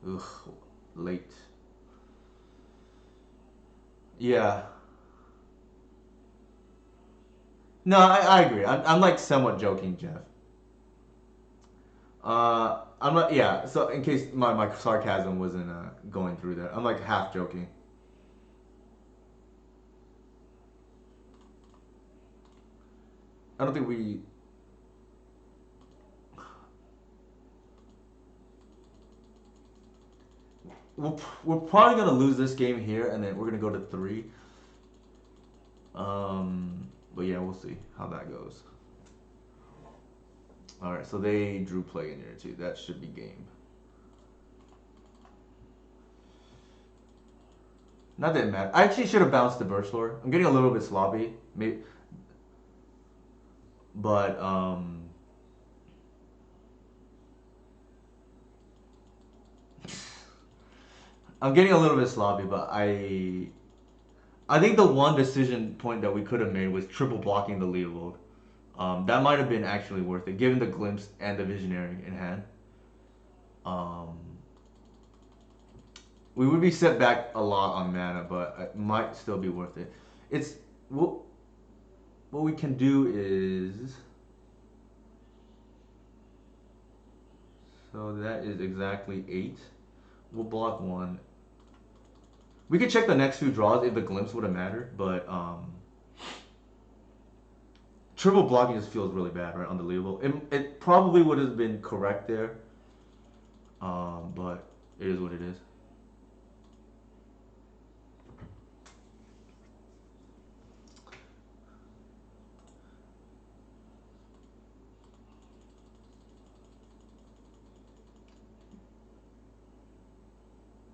Ugh, late. Yeah. No, I agree. I'm like somewhat joking, Jeff. I'm not. Yeah. So in case my sarcasm wasn't going through that, I'm like half joking. I don't think we're probably gonna lose this game here, and then we're gonna go to three. But yeah, we'll see how that goes. All right, so they drew play in here too. That should be game. Not that it matters. I actually should have bounced the burst lore. I'm getting a little bit sloppy, maybe, but I'm getting a little bit sloppy. But I think the one decision point that we could have made was triple blocking the lead load. That might have been actually worth it, given the glimpse and the visionary in hand. Um, we would be set back a lot on mana, but it might still be worth it. It's what we can do is so that is exactly 8. We'll block one. We could check the next few draws if the glimpse would have mattered, but triple blocking just feels really bad, right, unbelievable. It probably would have been correct there, but it is what it is.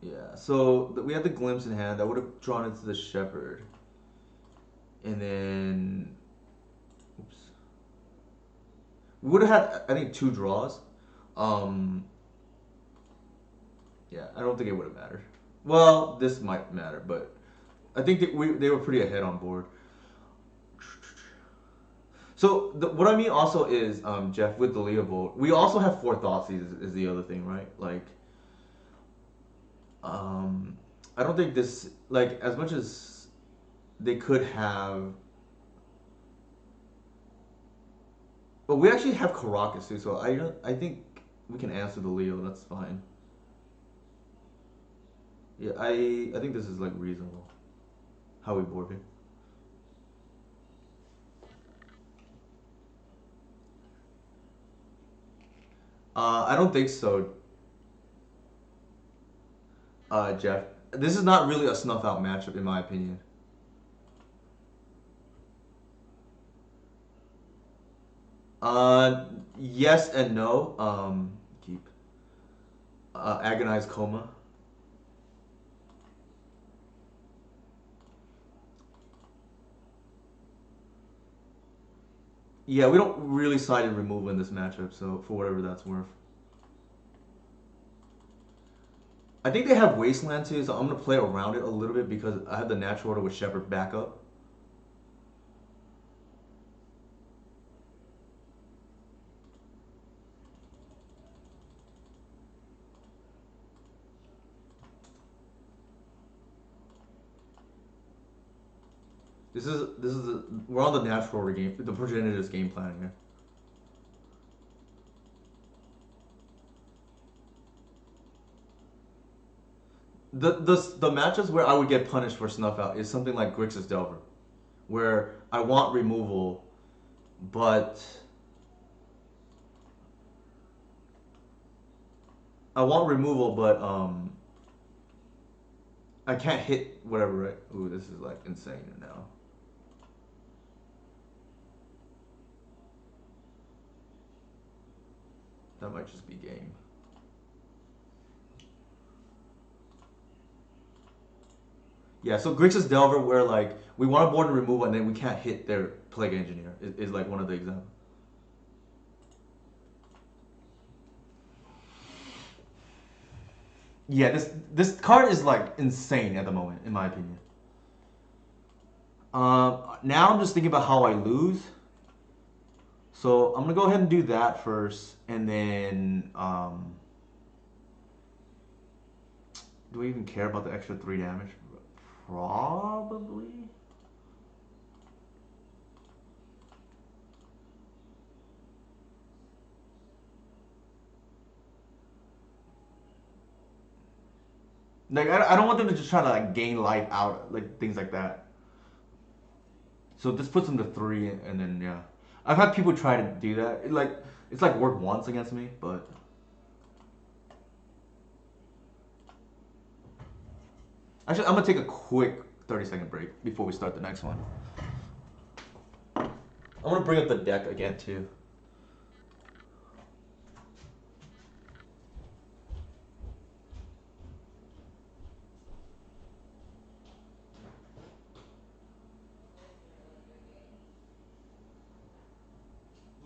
Yeah, so we had the glimpse in hand. That would have drawn into the shepherd, and then, oops, We would have had, I think, two draws. Um, yeah, I don't think it would have mattered. Well, this might matter, but I think that they were pretty ahead on board. So what I mean also is, Jeff, with the Leo vote, we also have four Thoughtseize is the other thing, right? Like, um, I don't think this like as much as they could have, but we actually have Caracas too. So I think we can answer the Leo. That's fine. Yeah, I think this is like reasonable how we board it. I don't think so, Jeff. This is not really a snuff out matchup in my opinion. Uh, yes and no. Keep agonized coma. Yeah, we don't really side in removal in this matchup, so for whatever that's worth. I think they have Wasteland too, so I'm gonna play around it a little bit because I have the natural order with Shepherd backup. We're on the natural order game, the Progenitus game planning here. The matchups where I would get punished for snuff out is something like Grixis Delver, where I want removal, but I can't hit whatever. Right? Ooh, this is like insane now. That might just be game. Yeah, so Grixis Delver, where like we want to board and removal, and then we can't hit their Plague Engineer, is like one of the examples. Yeah, this card is like insane at the moment, in my opinion. Now I'm just thinking about how I lose. So I'm gonna go ahead and do that first, and then do we even care about the extra 3 damage? Probably. Like I don't want them to just try to like gain life out, like things like that. So this puts them to 3, and then yeah, I've had people try to do that. It's like worked once against me, but actually I'm gonna take a quick 30-second break before we start the next one. I'm gonna bring up the deck again too.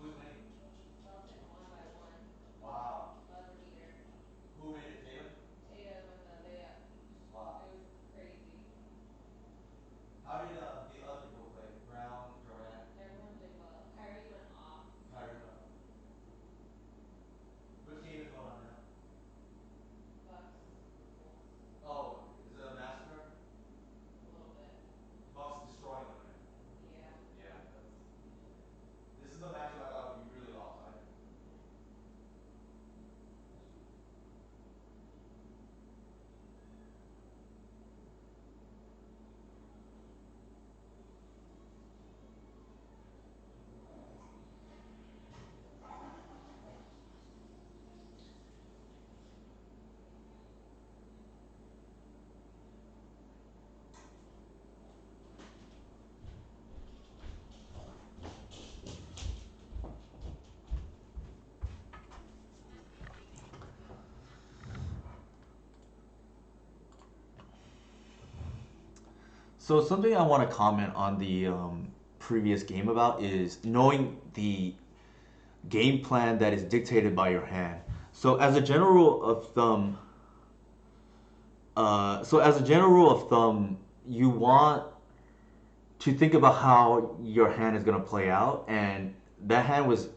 Who's winning? Wow. Who made it? Tatum? Wow. How did the other people play? Brown, Durant, Kyrie went off. Which game is going on now? Oh, is it a massacre? Bucks destroying them, right? Yeah, that's. This is a matchup I thought would be really lopsided. So something I want to comment on the previous game about is knowing game plan that is dictated by your hand. So as a general rule of thumb, you want to think about how your hand is gonna play out, and that hand was,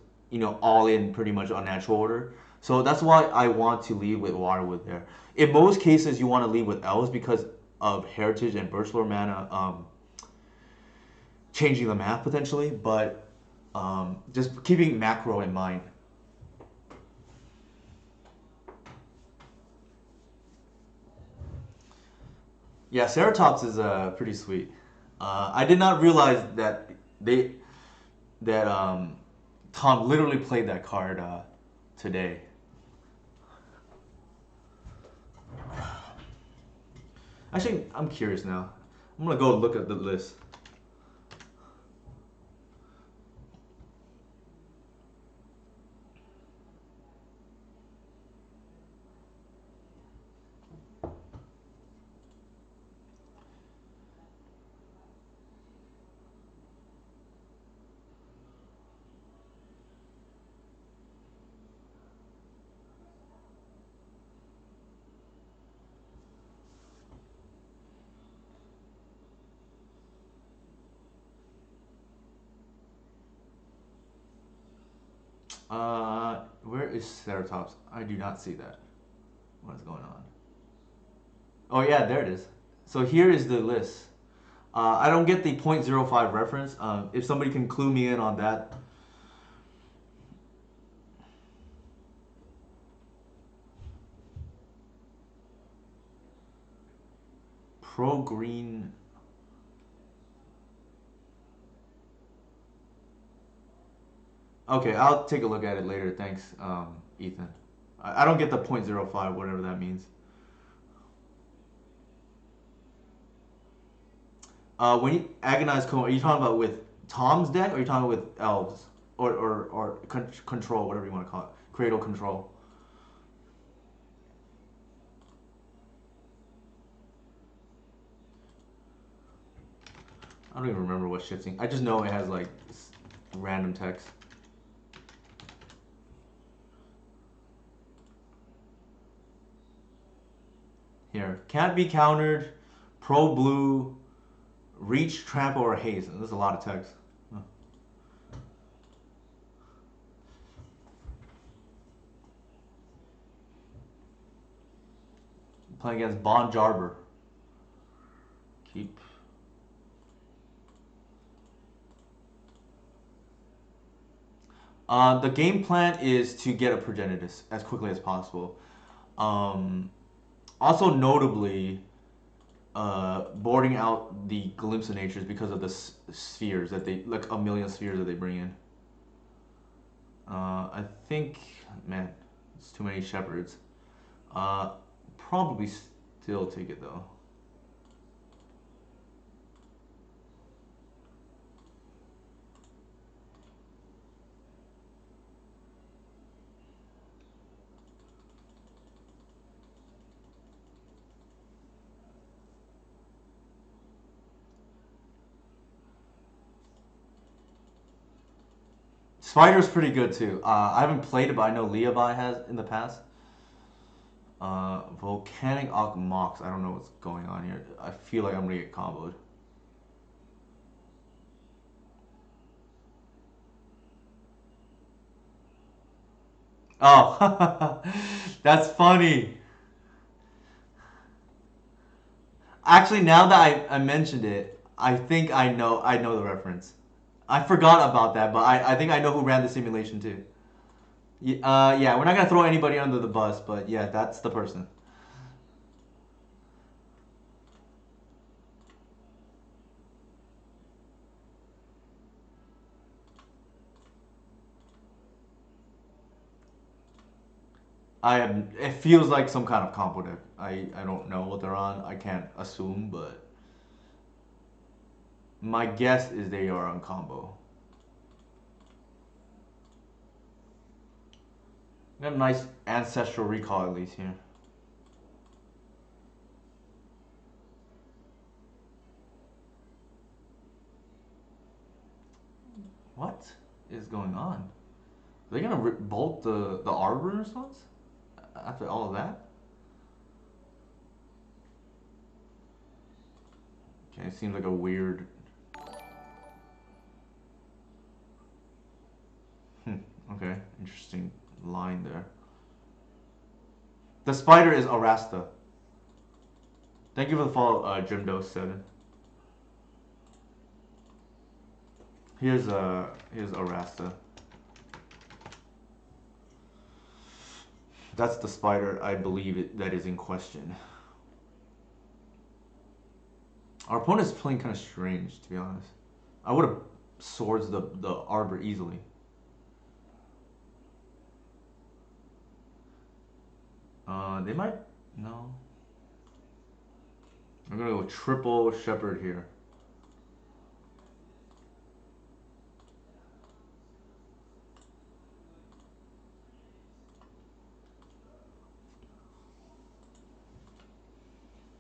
all in pretty much on natural order. So that's why I want to lead with Waterwood there. In most cases, you want to lead with elves because of heritage and Birch Lore mana changing the math potentially, but just keeping macro in mind. Yeah, Ceratops is pretty sweet. I did not realize that they that Tom literally played that card today. Actually, I'm curious now. I'm gonna go look at the list. Where is Ceratops? I do not see that. What is going on? Oh yeah, there it is. So here is the list. I don't get the 0.05 reference. If somebody can clue me in on that. Pro green. Okay, I'll take a look at it later. Thanks, Ethan. I don't get the 0.05, whatever that means. When you agonize cone, are you talking about with Tom's deck, or are you talking with elves, or control, whatever you want to call it, Cradle control? I don't even remember what shifting. I just know it has like random text. Here, can't be countered. Pro blue, reach, trample, or haste. There's a lot of text. Huh. Playing against Bon Jarber. Keep. The game plan is to get a Progenitus as quickly as possible. Um, Also, notably, boarding out the Glimpse of Natures because of the spheres that they, like a million spheres that they bring in. I think, man, it's too many shepherds. Probably still take it though. Spider's pretty good too. I haven't played it, but I know Leabai has in the past. Volcanic Arc Mox. I don't know what's going on here. I feel like I'm gonna get comboed. Oh, that's funny. Actually, now that I mentioned it, I think I know the reference. I forgot about that, but I think I know who ran the simulation too. Yeah, we're not gonna throw anybody under the bus, but yeah, that's the person. I am. It feels like some kind of combo deck. I don't know what they're on. I can't assume, but my guess is they are on combo. Got a nice ancestral recall at least here. What is going on? Are they gonna bolt the Arbor Renaissance after all of that? Okay, it seems like a weird. Okay, interesting line there. The spider is Arasta. Thank you for the follow, Jimdo7. Here's Arasta. That's the spider I believe that is in question. Our opponent is playing kind of strange, to be honest. I would have swords the Arbor easily. They might no. I'm gonna go triple Shepherd here.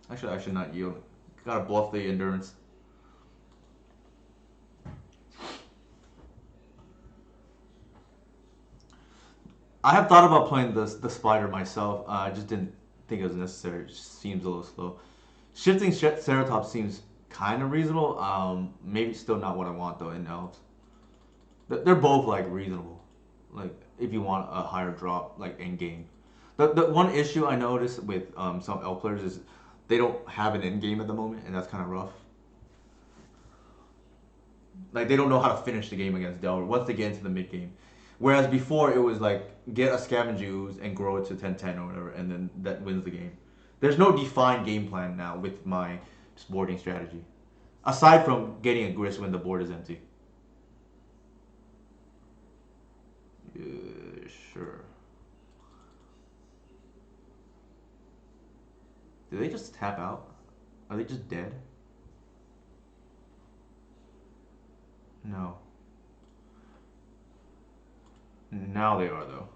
Actually, I should not yield. Gotta bluff the endurance. I have thought about playing the spider myself. I just didn't think it was necessary. It just seems a little slow. Shifting Ceratops seems kind of reasonable. Maybe still not what I want though in elves. They're both like reasonable. Like if you want a higher drop like in game. The one issue I noticed with some elf players is they don't have an end game at the moment, and that's kind of rough. Like they don't know how to finish the game against Delver once they get into the mid game. Whereas before it was like get a scavenge ooze and grow it to 10-10 or whatever, and then that wins the game. There's no defined game plan now with my boarding strategy, aside from getting a grist when the board is empty. Sure. Did they just tap out? Are they just dead? No. Now they are though.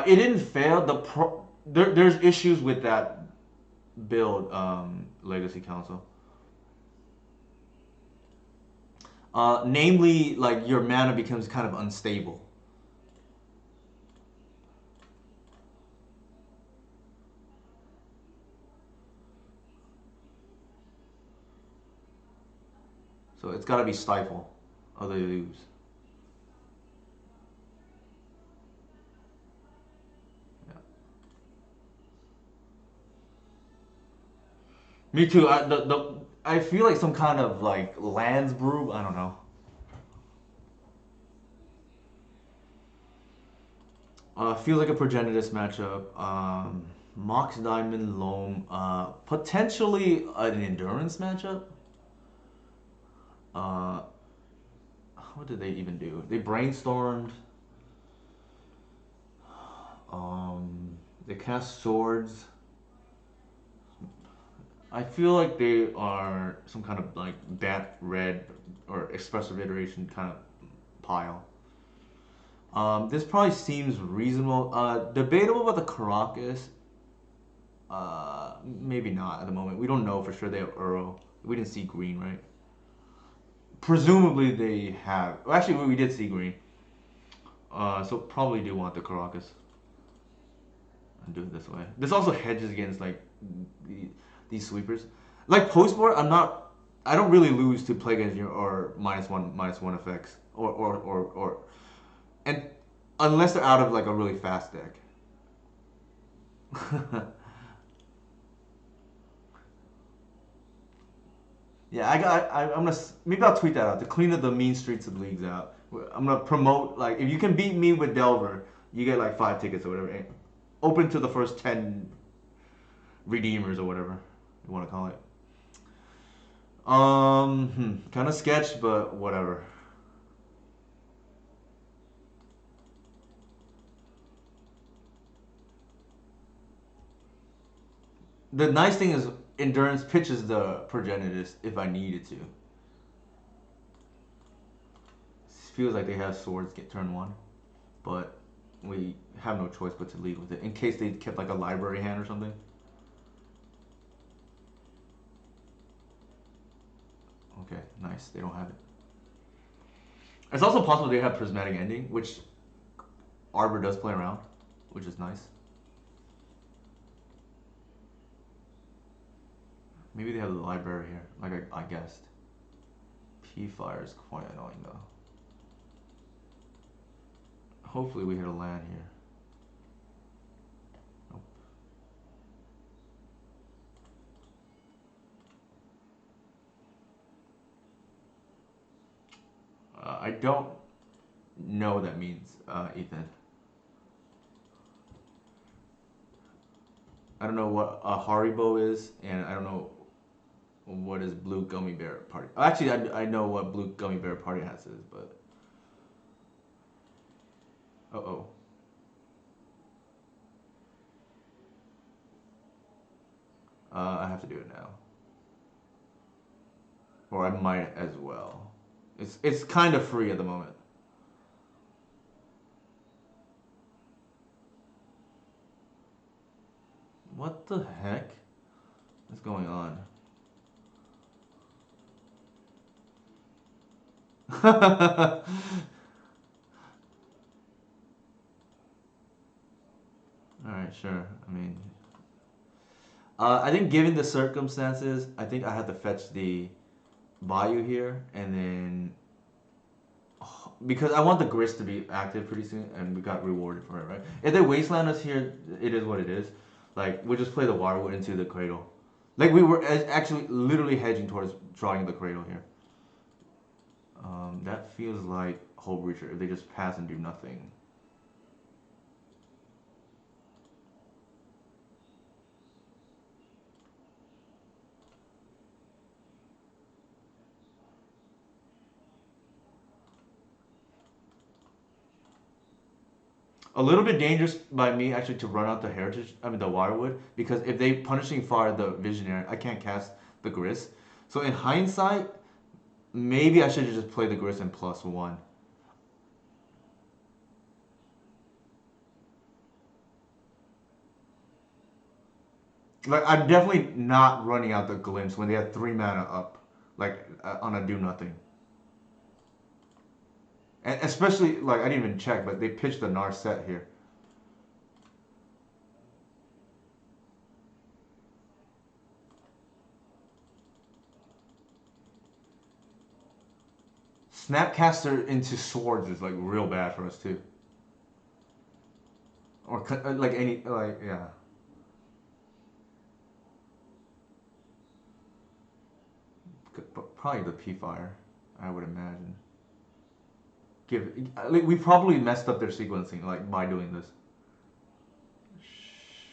It didn't fail. There's issues with that build, Legacy Council. Namely, like your mana becomes kind of unstable. So it's got to be Stifle, or they lose. Yeah. Me too. I feel like some kind of like lands brew. I don't know. Feels like a Progenitus matchup. Mox Diamond Loam. Potentially an endurance matchup. Uh, what did they even do? They brainstormed. They cast swords. I feel like they are some kind of like bat red or expressive iteration kind of pile. This probably seems reasonable. Debatable about the Caracas. Maybe not at the moment. We don't know for sure they have Uro. We didn't see green, right? Presumably they have. Well, actually, we did see green. So probably do want the Caracas. And do it this way. This also hedges against like these sweepers. Like post board, I'm not. I don't really lose to plague engineer or -1/-1 effects or and unless they're out of like a really fast deck. Yeah, I'm gonna maybe I'll tweet that out to clean up the mean streets of leagues out. I'm gonna promote like if you can beat me with Delver, you get like 5 tickets or whatever. Open to the first 10 redeemers or whatever you want to call it. Kind of sketch, but whatever. The nice thing is endurance pitches the Progenitus if I needed to. Feels like they have swords get turn one, but we have no choice but to lead with it in case they kept like a library hand or something. nice. They don't have it. It's also possible they have prismatic ending, which Arbor does play around, which is nice. Maybe they have the library here, like I guessed. P-Fire is quite annoying though. Hopefully we hit a land here. Nope. I don't know what that means, Ethan. I don't know what a Haribo is, and I don't know what is Blue Gummy Bear Party. Actually, I know what Blue Gummy Bear Party Hats is, but oh. I have to do it now, or I might as well. It's kind of free at the moment. What the heck is going on? Alright, sure. I mean, I think given the circumstances, I think I had to fetch the Bayou here, and then because I want the grist to be active pretty soon, and we got rewarded for it, right? If they wasteland us here, it is what it is. Like we'll just play the Wirewood into the Cradle. Like we were actually literally hedging towards drawing the Cradle here. That feels like Hull Breacher if they just pass and do nothing. A little bit dangerous by me actually to run out the Heritage, I mean the Wirewood, because if they Punishing Fire the Visionary, I can't cast the Grist. So in hindsight, maybe I should have just played the Grist and +1. Like I'm definitely not running out the Glimpse when they have 3 mana up, like on a do nothing. And especially like I didn't even check, but they pitched the Narset here. Snapcaster into Swords is like real bad for us too. Or like any like yeah. Probably the P-Fire, I would imagine. Like, we probably messed up their sequencing like by doing this.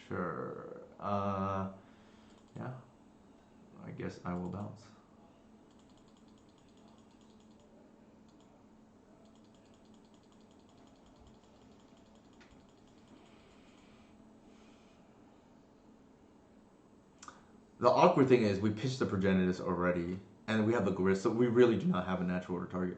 Sure. Yeah. I guess I will bounce. The awkward thing is we pitched the Progenitus already, and we have the Grist, so we really do not have a natural order target.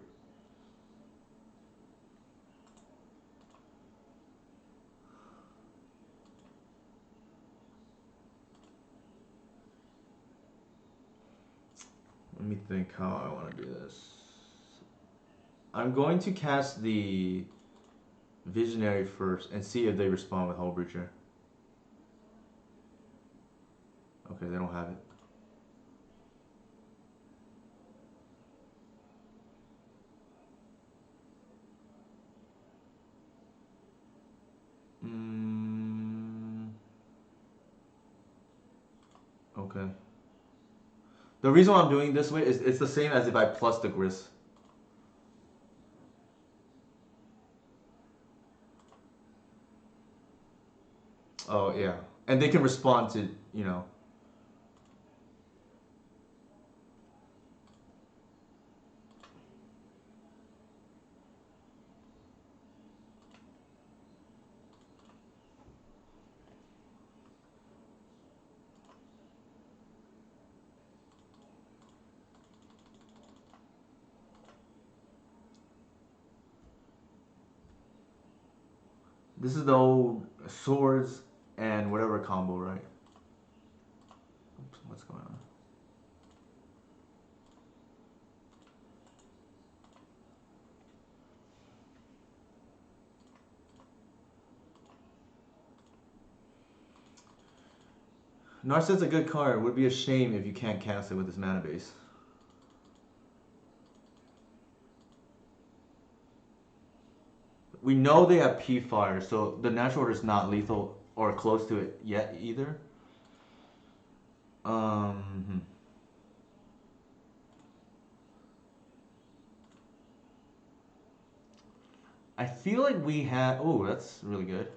Let me think how I want to do this. I'm going to cast the Visionary first and see if they respond with Hull Breacher. Okay, they don't have it. Okay. The reason why I'm doing this way is it's the same as if I plus the Grist. Oh yeah, and they can respond to you know. This is the old swords and whatever combo, right? Oops, what's going on? Narset's a good card. Would be a shame if you can't cast it with this mana base. We know they have P Fire, so the natural order is not lethal or close to it yet either. Um, I feel like we have. Oh, that's really good.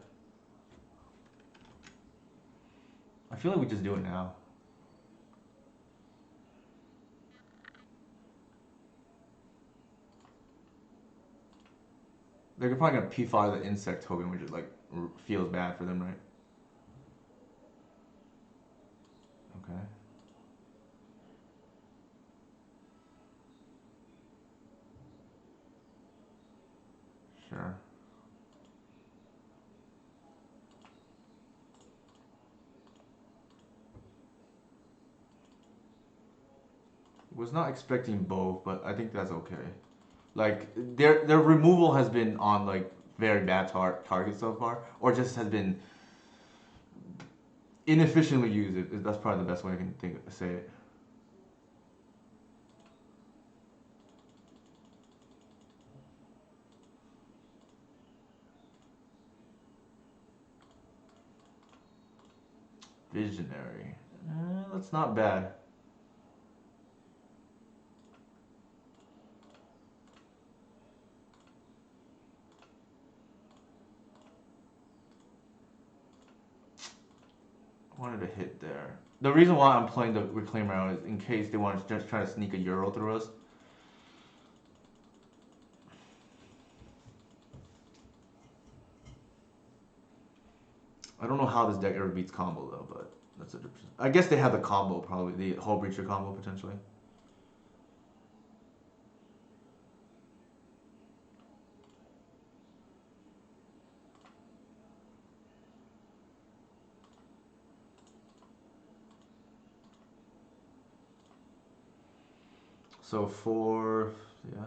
I feel like we just do it now. They're probably gonna P5 the insect token, which is like feels bad for them, right? Okay. Sure. Was not expecting both, but I think that's okay. Like their removal has been on like very bad targets so far, or just has been inefficiently used. That's probably the best way I can say it. Visionary. That's not bad. I wanted to hit there. The reason why I'm playing the Reclaimer out is in case they want to just try to sneak a Euro through us. I don't know how this deck ever beats combo though, but that's a different. I guess they have the combo probably, the whole breacher combo potentially. So for yeah.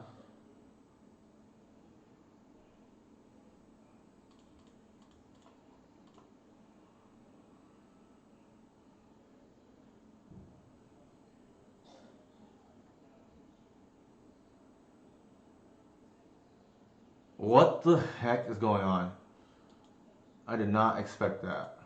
What the heck is going on? I did not expect that.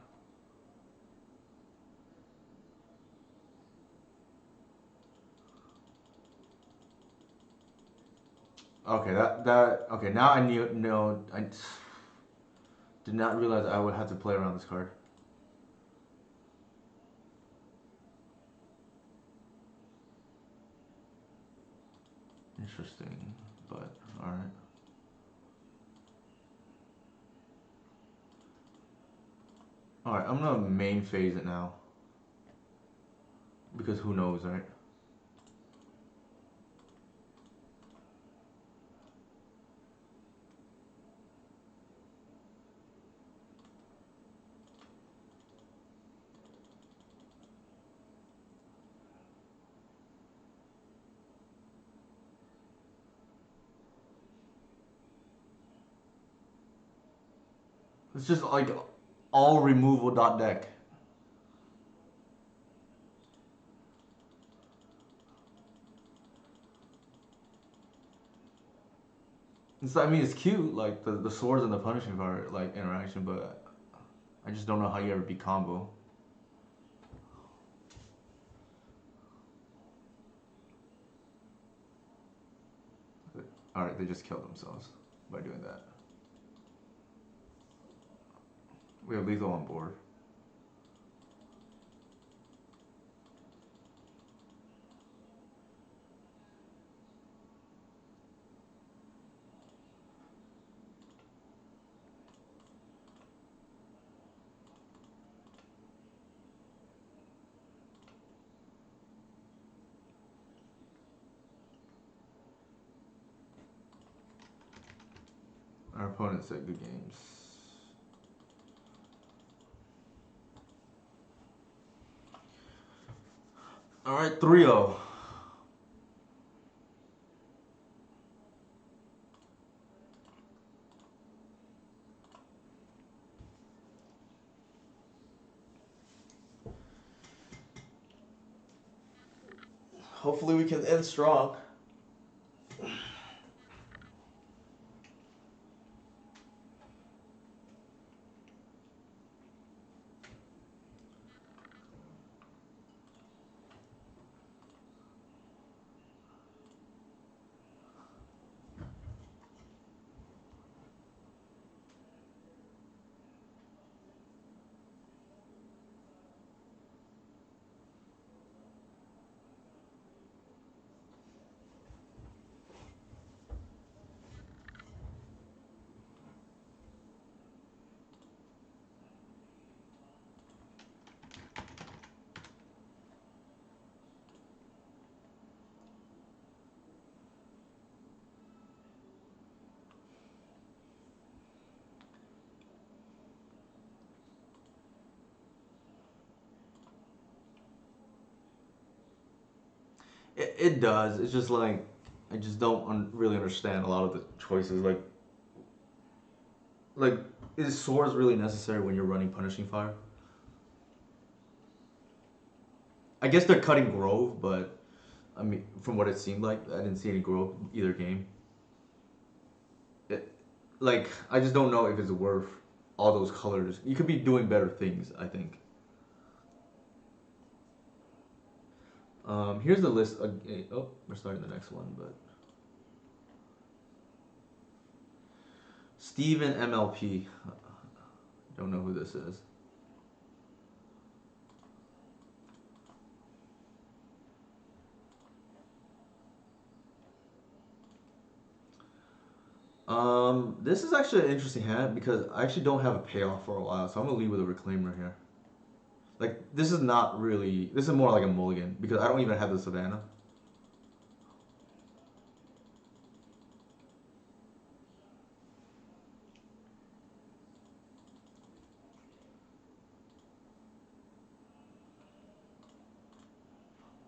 Okay, that okay. Now I knew. No, I did not realize I would have to play around this card. Interesting, but all right. All right, I'm gonna main phase it now because who knows, right? It's just like all removal dot deck. I mean, it's cute, like the swords and the punishing power like interaction, but I just don't know how you ever beat combo. All right, they just killed themselves by doing that. We have lethal on board. Our opponent said good games. All right, 3-0. Hopefully we can end strong. It does. It's just like I just don't really understand a lot of the choices. Like is swords really necessary when you're running punishing fire? I guess they're cutting grove, but I mean, from what it seemed like, I didn't see any growth either game. It, like, I just don't know if it's worth all those colors. You could be doing better things, I think. Here's the list. Oh, we're starting the next one, but Steven MLP. Don't know who this is. This is actually an interesting hand because I actually don't have a payoff for a while, so I'm gonna leave with a reclaimer here. Like, this is not really. This is more like a mulligan because I don't even have the Savannah.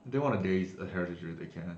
If they want to daze a heritage root, they can.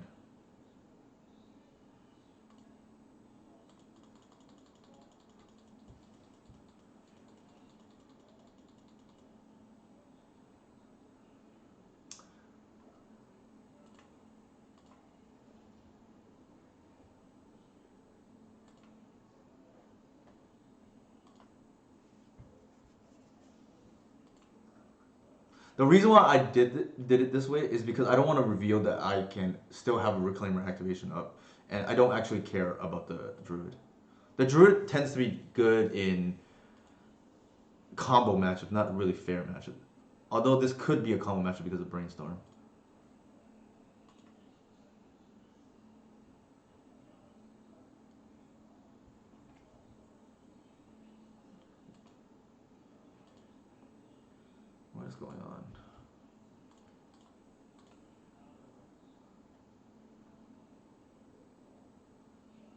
The reason why I did it this way is because I don't want to reveal that I can still have a reclaimer activation up, and I don't actually care about the druid. The druid tends to be good in combo matchup, not really fair matchup. Although this could be a combo matchup because of brainstorm. What is going on?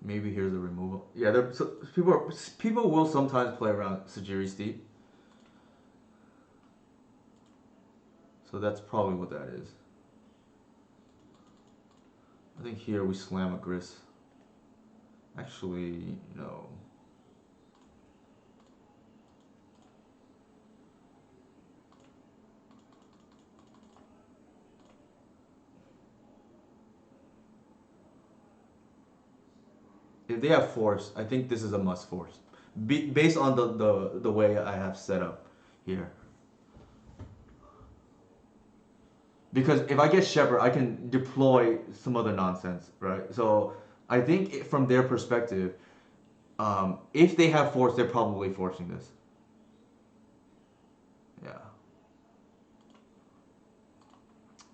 Maybe here's a removal. Yeah, so people will sometimes play around Sajiri Steep. So that's probably what that is. I think here we slam a Gris. Actually, no. If they have force, I think this is a must force. Based on the way I have set up here. Because if I get Shepherd, I can deploy some other nonsense, right? So I think from their perspective, if they have force, they're probably forcing this. Yeah.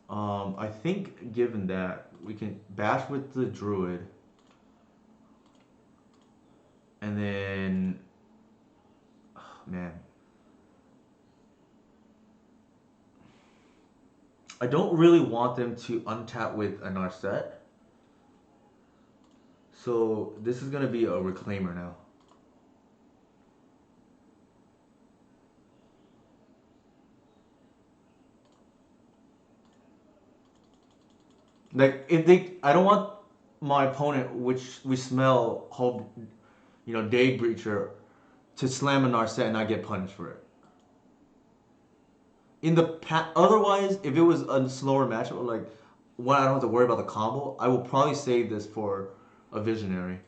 I think given that, we can bash with the Druid. And then, oh, man. I don't really want them to untap with an Narset. So this is going to be a Reclaimer now. Like, if they, I don't want my opponent, which we smell whole, Day Breacher, to slam a Narset and not get punished for it. Otherwise, if it was a slower matchup, like when I don't have to worry about the combo, I will probably save this for a visionary.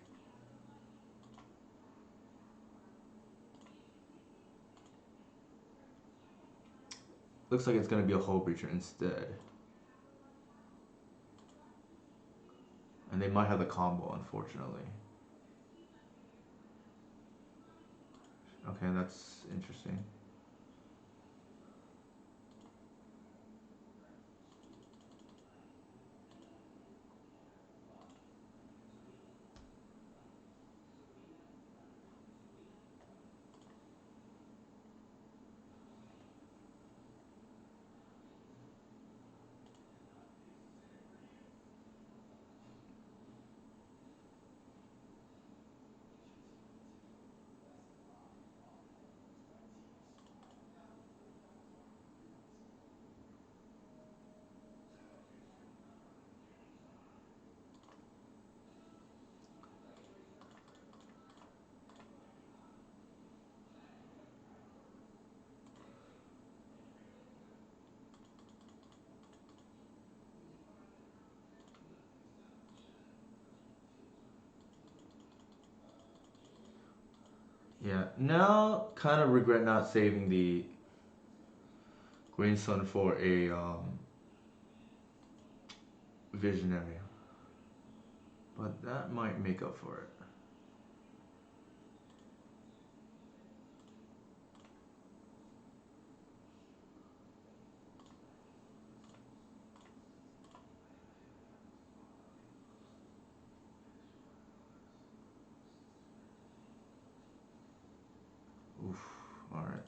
Looks like it's gonna be a hull breacher instead. And they might have the combo, unfortunately. Okay, that's interesting. Yeah, now kind of regret not saving the Green Sun for a Visionary. But that might make up for it. Oof, alright.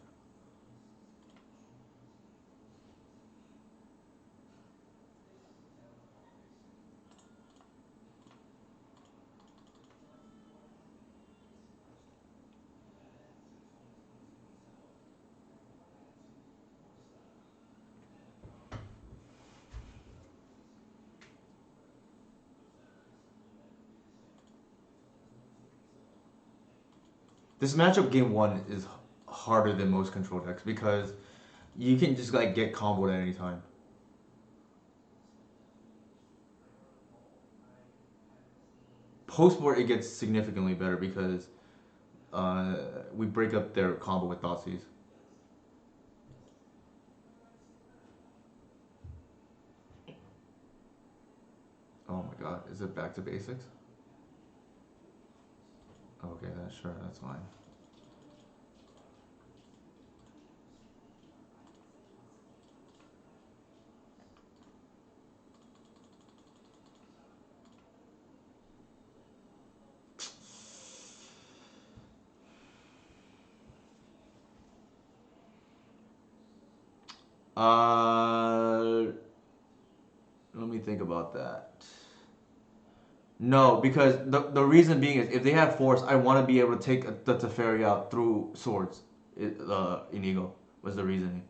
This matchup game one is harder than most control decks because you can just like get comboed at any time. Post board it gets significantly better because uh, we break up their combo with Thoughtseize. Oh my god, is it back to basics? Okay, that's sure, that's fine. Uh, Let me think about that. No, because the reason being is if they have force, I want to be able to take the Teferi out through swords. Inigo was the reasoning.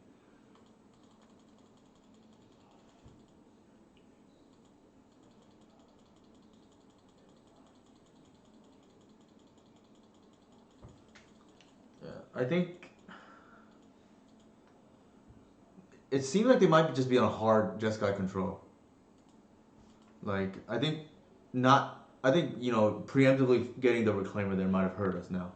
Yeah, I think it seems like they might just be on hard Jeskai control. Like I think not. I think preemptively getting the reclaimer there might have hurt us now.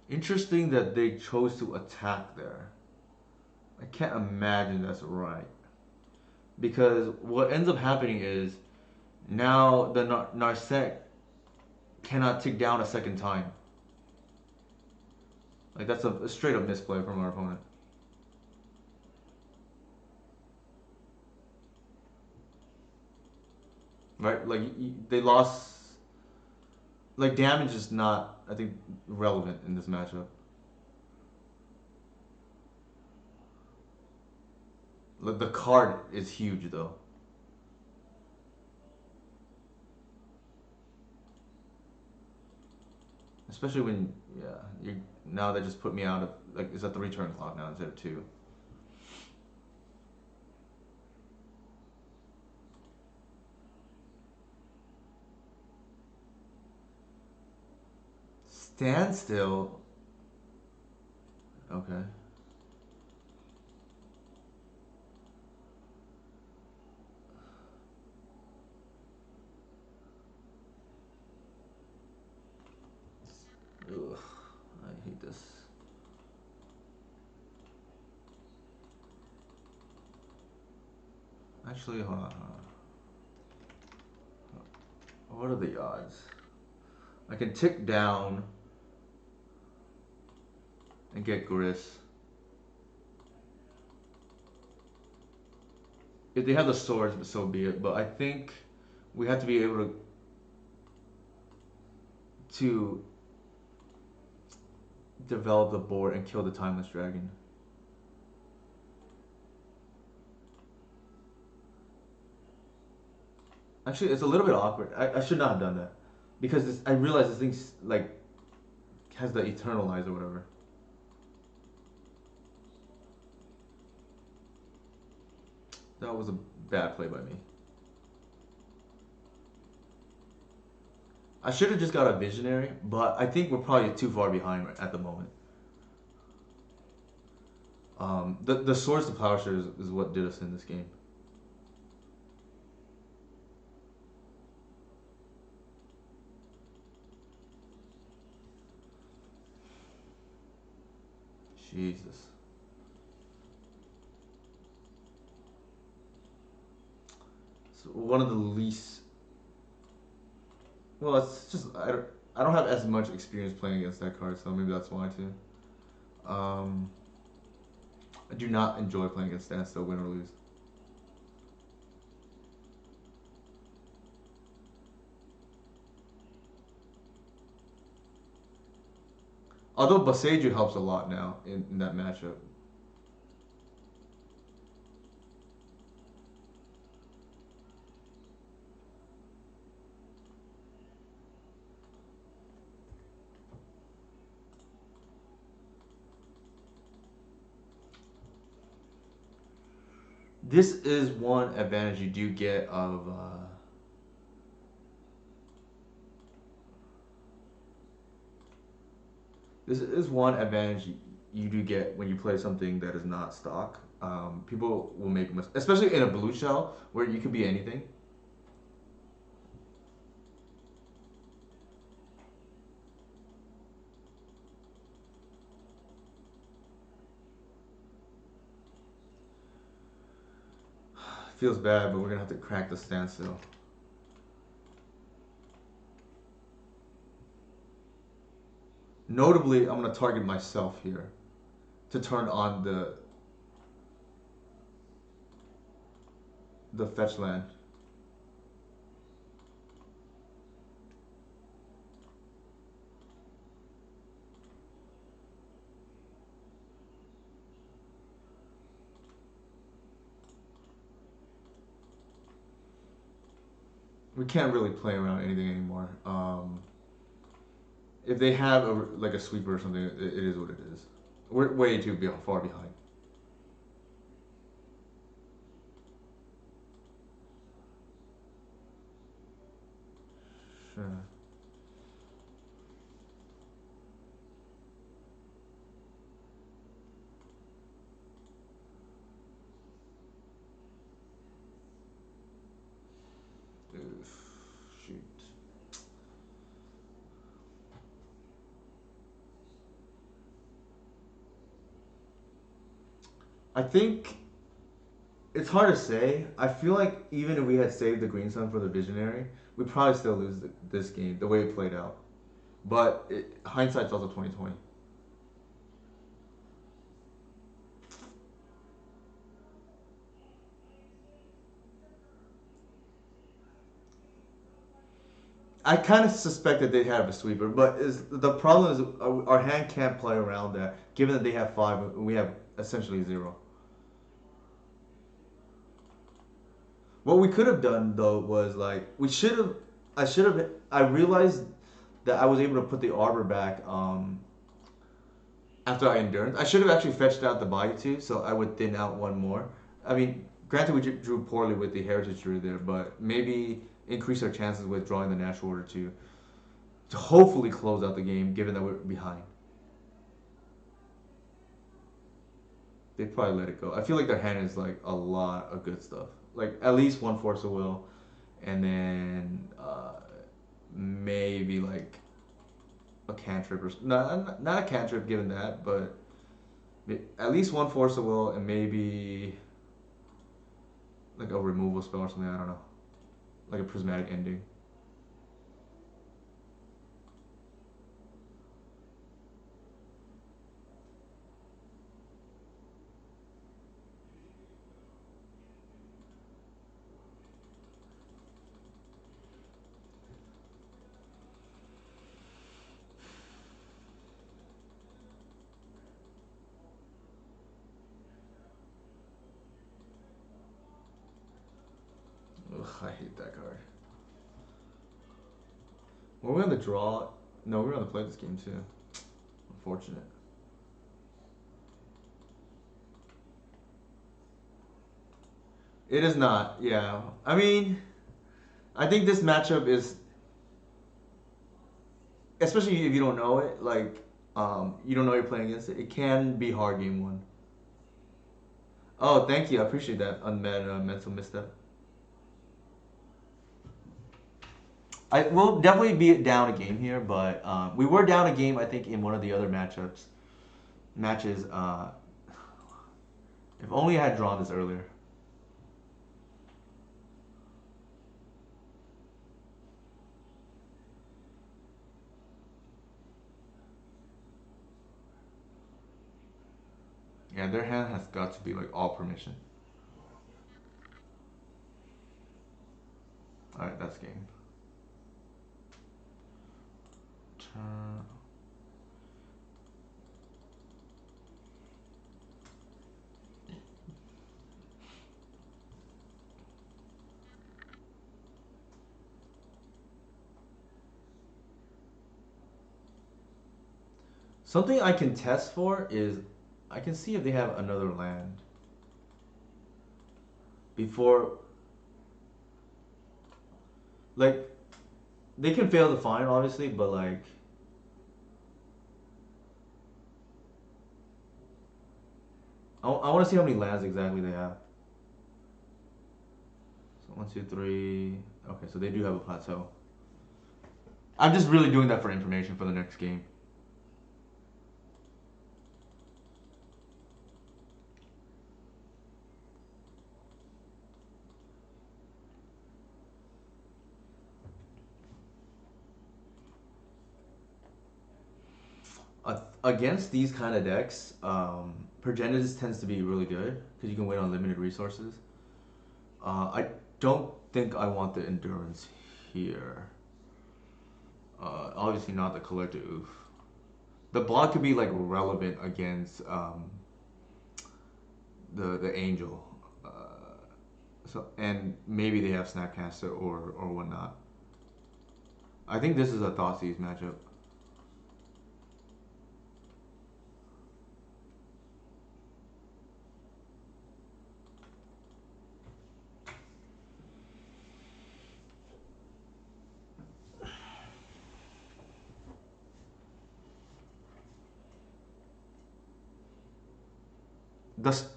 Interesting that they chose to attack there. I can't imagine that's right. Because what ends up happening is now the Narsec cannot tick down a second time. Like that's a straight up misplay from our opponent. Right? Like they lost. Like damage is not, I think, relevant in this matchup. The card is huge though. Especially when, yeah, you now that just put me out of, like, it's a 3 turn clock now instead of two. Stand still. Okay. Ugh, I hate this. Actually, hold on, hold on. What are the odds? I can tick down and get Gris. If they have the swords, so be it. But I think we have to be able to develop the board and kill the timeless dragon. Actually, it's a little bit awkward. I should not have done that because I realize this thing's like has the eternal eyes or whatever. That was a bad play by me. I should have just got a visionary, but I think we're probably too far behind at the moment. The swords to plowshare is what did us in this game. Jesus. It's one of the least. Well, it's just I don't have as much experience playing against that card, so maybe that's why too. Um, I do not enjoy playing against standstill, win or lose. Although Baseju helps a lot now in that matchup. This is one advantage you do get of. This is one advantage you do get when you play something that is not stock. People will make mistakes, especially in a blue shell where you could be anything. Feels bad, but we're gonna have to crack the standstill. Notably, I'm gonna target myself here to turn on the fetch land. We can't really play around anything anymore. If they have like a sweeper or something, it is what it is. We're way too far behind. Sure. Shoot. I think it's hard to say. I feel like even if we had saved the green sun for the visionary, we'd probably still lose this game the way it played out. But hindsight's also 2020. I kind of suspected they'd have a sweeper, but is the problem is our hand can't play around that. Given that they have five, we have essentially zero. What we could have done though was like we should have. I should have. I realized that I was able to put the arbor back after I endurance. I should have actually fetched out the body too, so I would thin out one more. I mean, granted we drew poorly with the heritage druid there, but maybe increase our chances with drawing the natural order to hopefully close out the game, given that we're behind. They'd probably let it go. I feel like their hand is like a lot of good stuff. Like at least one force of will, and then maybe like a cantrip or not a cantrip given that, but at least one force of will and maybe like a removal spell or something. I don't know, like a prismatic ending. Ugh, I hate that card. Were we on the draw? No, we were on the play this game too. Unfortunate. It is not. Yeah. I mean, I think this matchup is, especially if you don't know it, like you don't know you're playing against it. It can be hard game one. Oh, thank you. I appreciate that. Unmet mental misstep. I will definitely be down a game here, but we were down a game. I think in one of the other matches. If only I had drawn this earlier. Yeah, their hand has got to be like all permission. All right, that's game. Turn. Something I can test for is I can see if they have another land before, like they can fail to find obviously, but like I want to see how many lands exactly they have. So one, two, three. Okay, so they do have a plateau. I'm just really doing that for information for the next game. Against these kind of decks, Progenitus tends to be really good because you can win on limited resources. I don't think I want the endurance here. Obviously not the collector. Oof. The block could be like relevant against the angel. So and maybe they have Snapcaster or whatnot. I think this is a Thoughtseize matchup.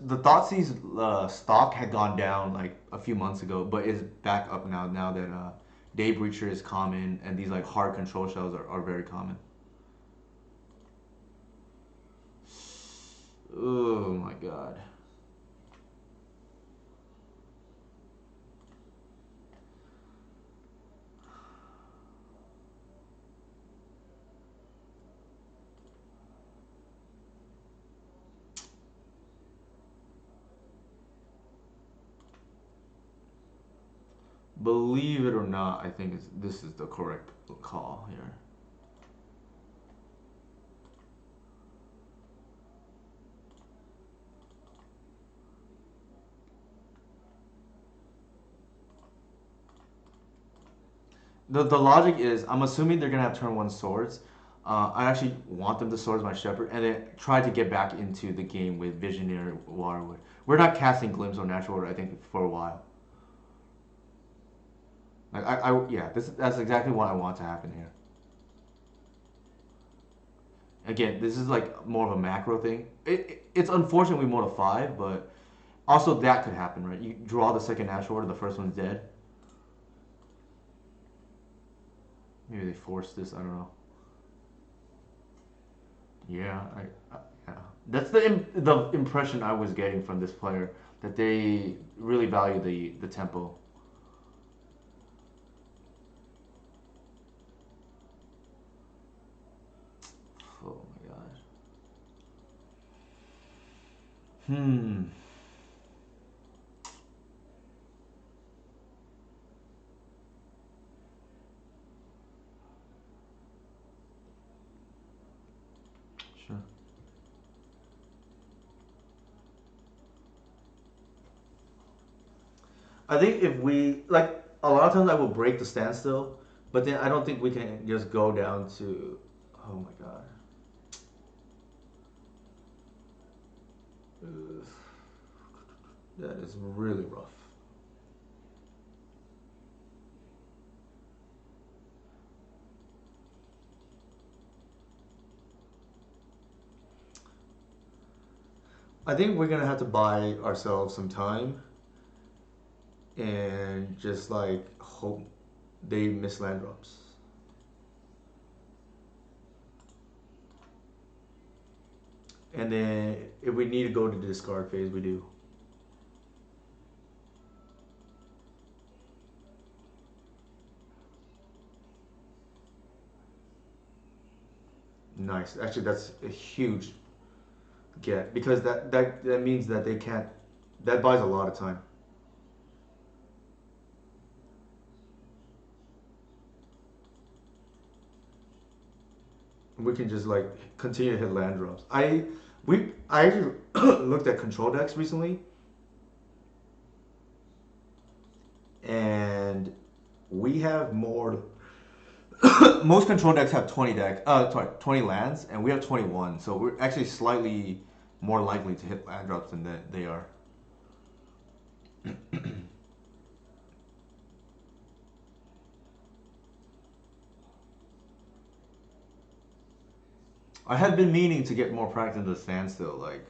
The Thoughtseize stock had gone down like a few months ago, but is back up now. Now that Day Breacher is common and these like hard control shells are very common. Oh my god. Believe it or not, I think this is the correct call here. The logic is I'm assuming they're gonna have turn one swords. I actually want them to swords my shepherd and then try to get back into the game with visionary waterwood. We're not casting glimpse or natural order I think for a while. Like yeah, that's exactly what I want to happen here. Again, this is like more of a macro thing. It's unfortunate we mode a five, but also that could happen, right? You draw the second natural order, the first one's dead. Maybe they forced this. I don't know. Yeah, yeah. That's the impression I was getting from this player that they really value the tempo. Oh my gosh. Hmm. Sure. I think if we like a lot of times I will break the standstill, but then I don't think we can just go down to. Oh my god. Ugh, that is really rough. I think we're gonna have to buy ourselves some time and just like hope they miss land drops. And then if we need to go to the discard phase, we do. Nice. Actually, that's a huge get because that means that they can't. That buys a lot of time. We can just like continue to hit land drops. I actually looked at control decks recently, and we have more. Most control decks have 20 lands, and we have 21. So we're actually slightly more likely to hit land drops than they are. I had been meaning to get more practice in the standstill, like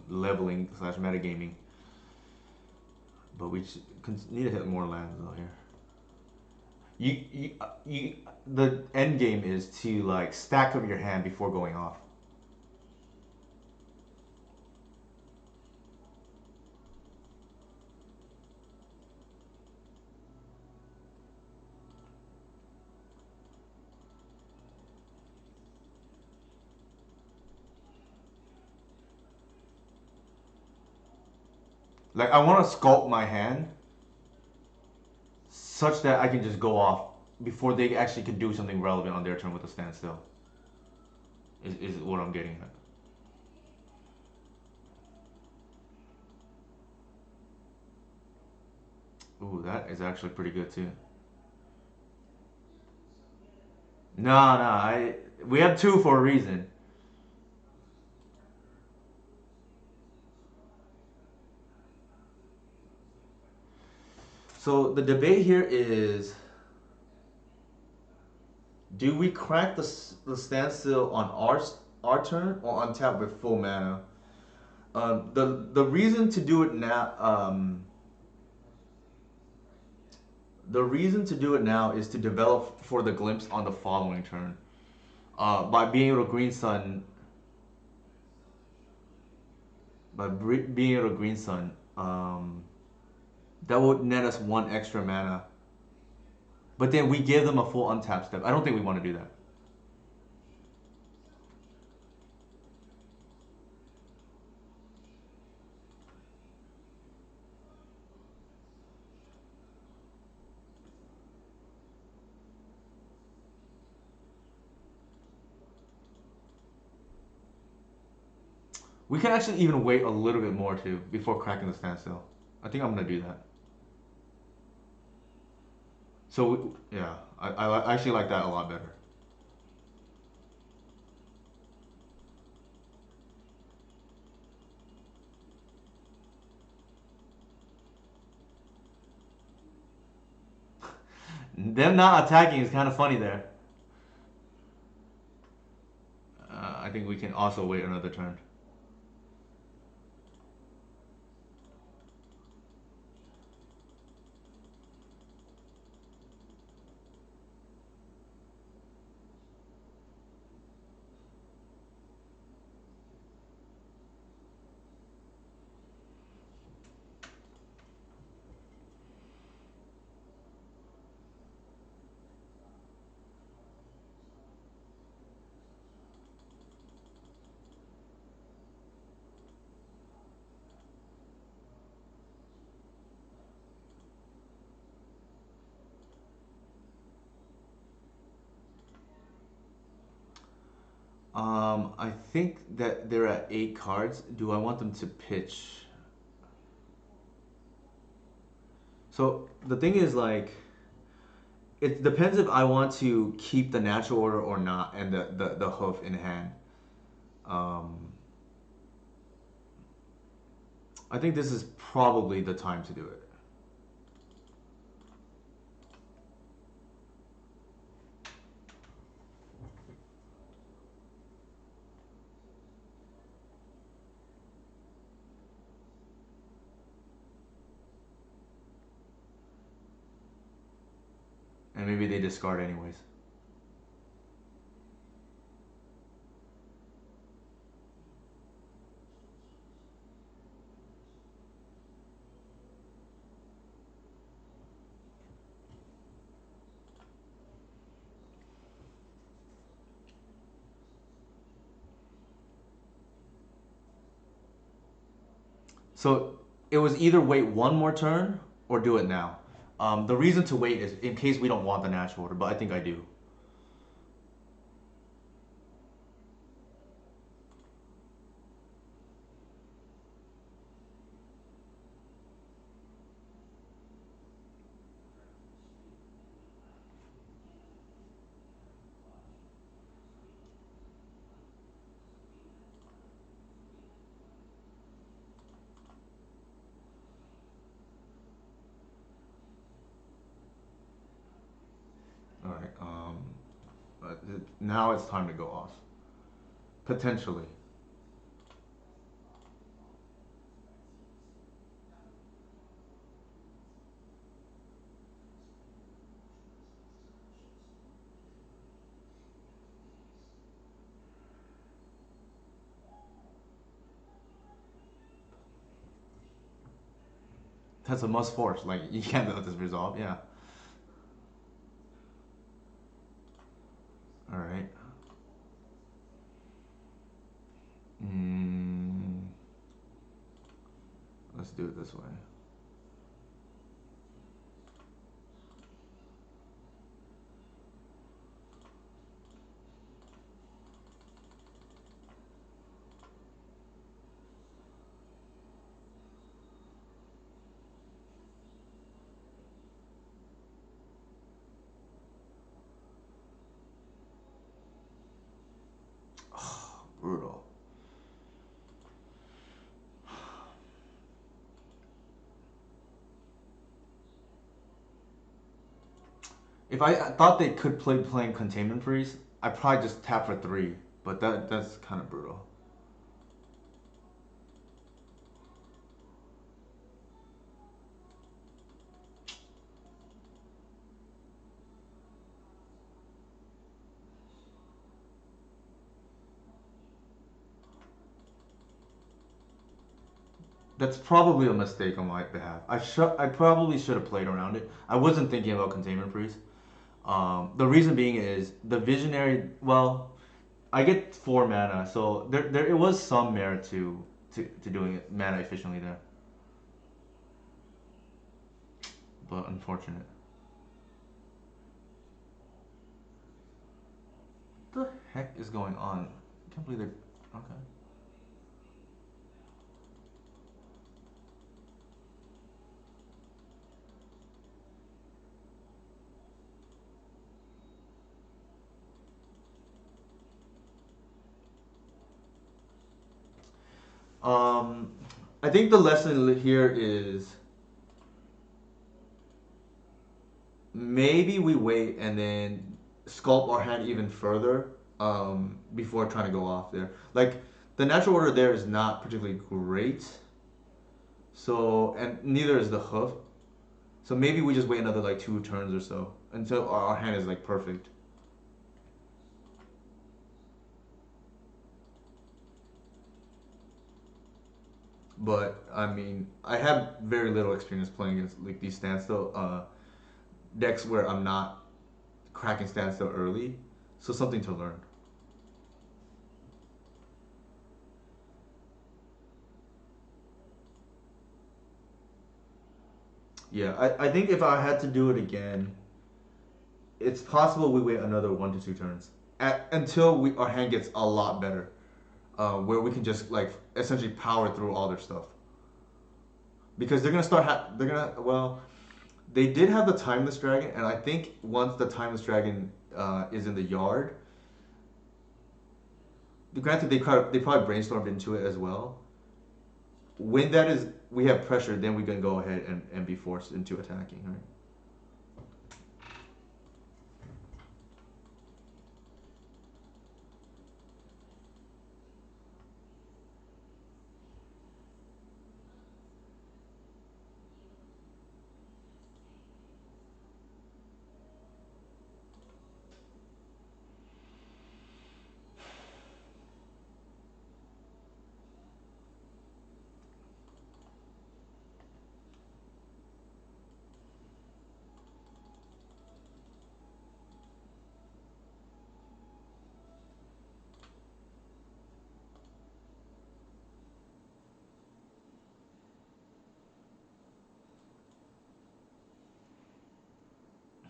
leveling slash metagaming, but we need to hit more lands though here. The end game is to like stack up your hand before going off. Like I want to sculpt my hand such that I can just go off before they actually can do something relevant on their turn with a standstill. Is what I'm getting at. Ooh, that is actually pretty good too. No, no, I we have two for a reason. So the debate here is: do we crack the standstill on our turn or on tap with full mana? The reason to do it now the reason to do it now is to develop for the glimpse on the following turn. By being able to green sun being able to green sun, that would net us one extra mana. But then we give them a full untap step. I don't think we want to do that. We can actually even wait a little bit more too before cracking the standstill. I think I'm gonna do that. So yeah, I actually like that a lot better. Them not attacking is kind of funny there. I think we can also wait another turn. I think that they're at 8 cards. Do I want them to pitch? So the thing is, like, it depends if I want to keep the natural order or not, and the hoof in hand. Um, I think this is probably the time to do it. And maybe they discard anyways. So it was either wait one more turn or do it now. The reason to wait is in case we don't want the natural order, but I think I do. All right. Now it's time to go off. Potentially. That's a must force. Like you can't let this resolve. Yeah. All right. Mm, let's do it this way. Brutal. If I thought they could play playing containment freeze, I probably just tap for 3. But that's kind of brutal. That's probably a mistake on my behalf. I probably should have played around it. I wasn't thinking about containment freeze. The reason being is the visionary. Well, I get 4 mana, so there it was some merit to doing it mana efficiently there, but unfortunate. What the heck is going on? I can't believe they're okay. Um, I think the lesson here is maybe we wait and then sculpt our hand even further before trying to go off there. Like the natural order there is not particularly great. So and neither is the hoof. So maybe we just wait another like 2 turns or so until our hand is like perfect. But I mean, I have very little experience playing against like these standstill decks where I'm not cracking standstill early. So something to learn. Yeah, I think if I had to do it again, it's possible we wait another 1 to 2 turns until our hand gets a lot better, where we can just like essentially power through all their stuff. Because they're gonna they're gonna they did have the timeless dragon, and I think once the timeless dragon is in the yard, granted they probably brainstormed into it as well. When that is, we have pressure, then we can go ahead and be forced into attacking, right?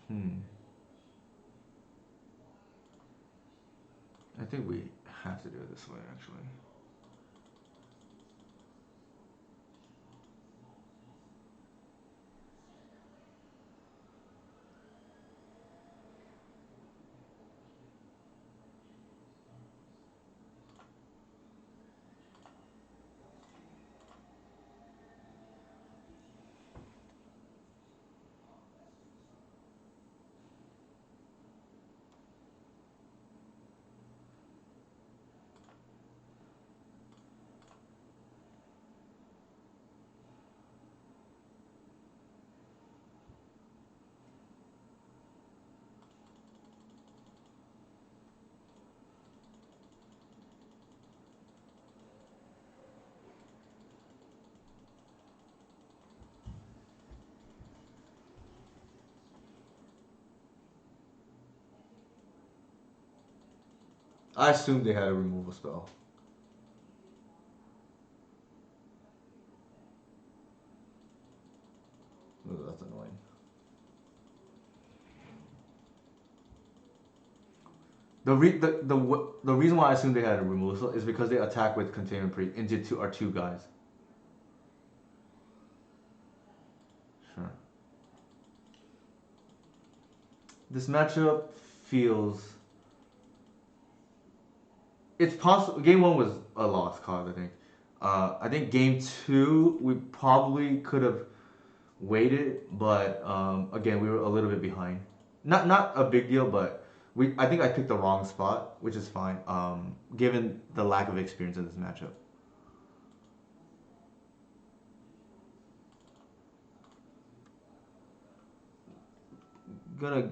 Hmm. I think we have to do it this way, actually. I assumed they had a removal spell. Ooh, that's annoying. The reason why I assumed they had a removal is because they attack with containment pre into our two guys. Sure. This matchup feels. It's possible. Game one was a lost cause, I think. I think game two we probably could have waited, but again we were a little bit behind. Not a big deal, but I think I picked the wrong spot, which is fine. Given the lack of experience in this matchup. Gonna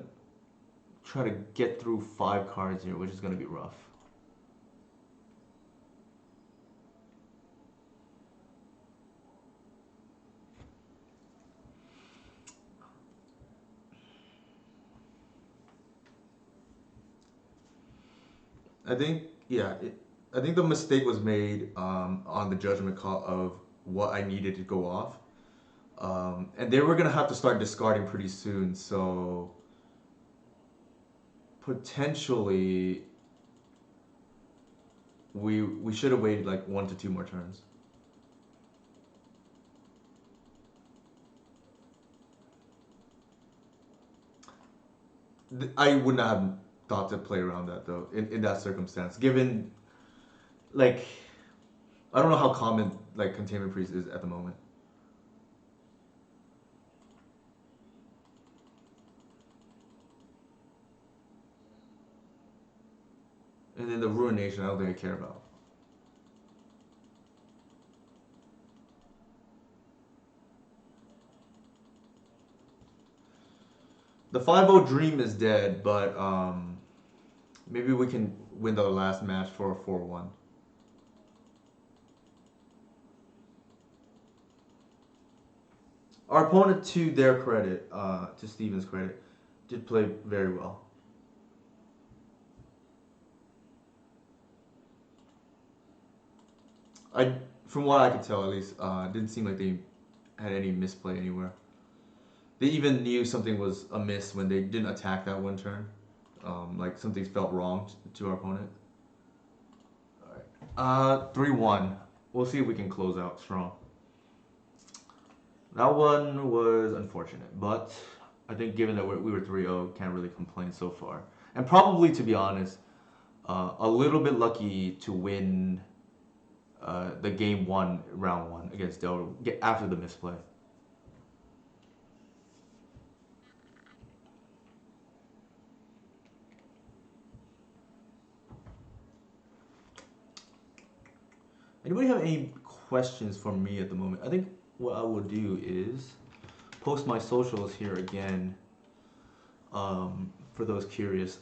try to get through 5 cards here, which is gonna be rough. I think yeah, I think the mistake was made on the judgment call of what I needed to go off, and they were gonna have to start discarding pretty soon. So potentially we should have waited like 1 to 2 more turns. I would not have thought to play around that though in that circumstance, given like I don't know how common like Containment Priest is at the moment. And then the Ruination, I don't think I care about. The 5-0 dream is dead, but maybe we can win the last match for a 4-1. Our opponent, to their credit, to Steven's credit, did play very well. I, from what I could tell, at least, it didn't seem like they had any misplay anywhere. They even knew something was amiss when they didn't attack that one turn. Like something felt wrong to our opponent. All right. 3-1. We'll see if we can close out strong. That one was unfortunate, but I think given that we were 3-0, can't really complain so far. And probably, to be honest, a little bit lucky to win the game one, round one against Delta after the misplay. Anybody have any questions for me at the moment? I think what I will do is post my socials here again for those curious.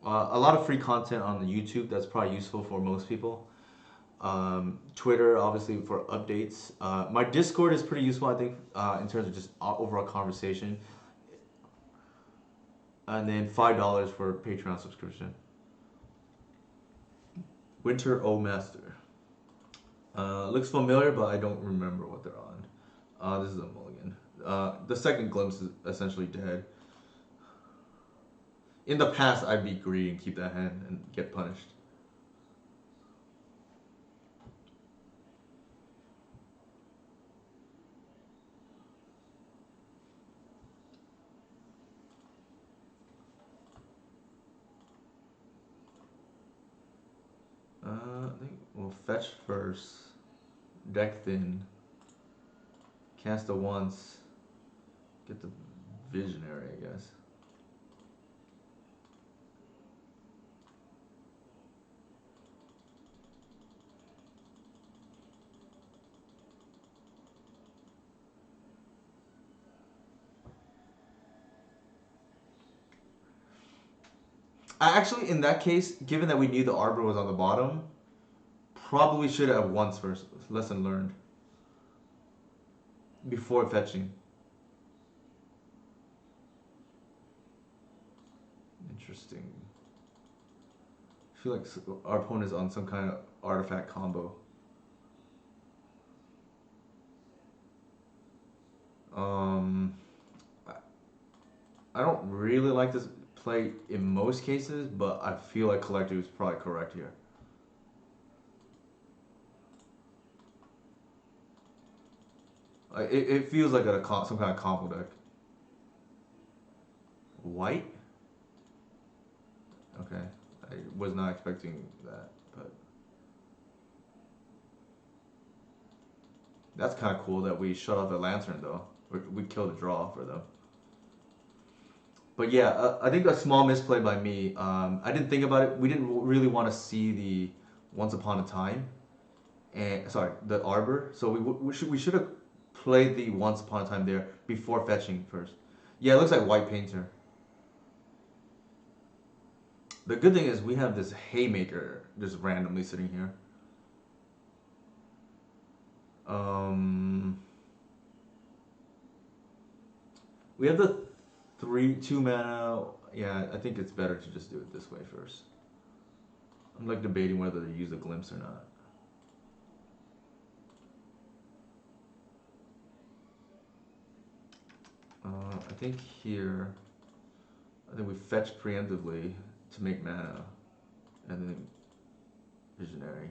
A lot of free content on the YouTube that's probably useful for most people. Twitter, obviously, for updates. My Discord is pretty useful, I think, in terms of just overall conversation. And then $5 for Patreon subscription. Winter O Master. Looks familiar, but I don't remember what they're on. This is a mulligan. The second glimpse is essentially dead. In the past, I'd be greedy and keep that hand and get punished. I think we'll fetch first. Deck thin. Cast it once. Get the Visionary, I guess. Actually, in that case, given that we knew the Arbor was on the bottom, probably should have once first. Lesson learned. Before fetching. Interesting. I feel like our opponent is on some kind of artifact combo. I don't really like this play in most cases, but I feel like Collective is probably correct here. It feels like some kind of combo deck. White? Okay. I was not expecting that, but that's kind of cool that we shut off the Lantern, though. We killed a draw for them. But yeah, I think a small misplay by me. I didn't think about it. We didn't really want to see the Once Upon a Time, and sorry, the Arbor. So we should have played the Once Upon a Time there before fetching first. Yeah, it looks like White Painter. The good thing is we have this Haymaker just randomly sitting here. We have the 2 mana. Yeah, I think it's better to just do it this way first. I'm like debating whether to use a Glimpse or not. I think here, I think we fetch preemptively to make mana, and then Visionary,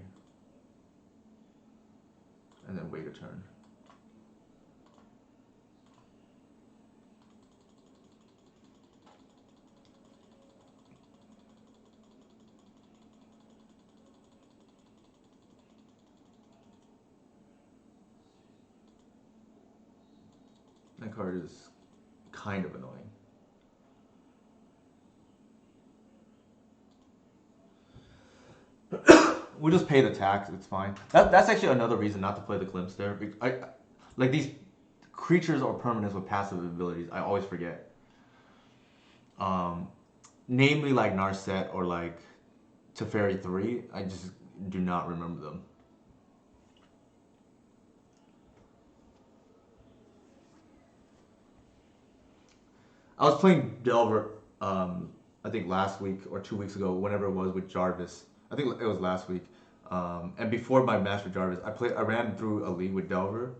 and then wait a turn. That card is kind of annoying. We just pay the tax. It's fine. That's actually another reason not to play the glimpse there. Like these creatures or permanents with passive abilities. I always forget. Um, Namely like Narset or like Teferi 3. I just do not remember them. I was playing Delver, I think last week or 2 weeks ago, whenever it was with Jarvis. I think it was last week. And before my match with Jarvis, I ran through a league with Delver,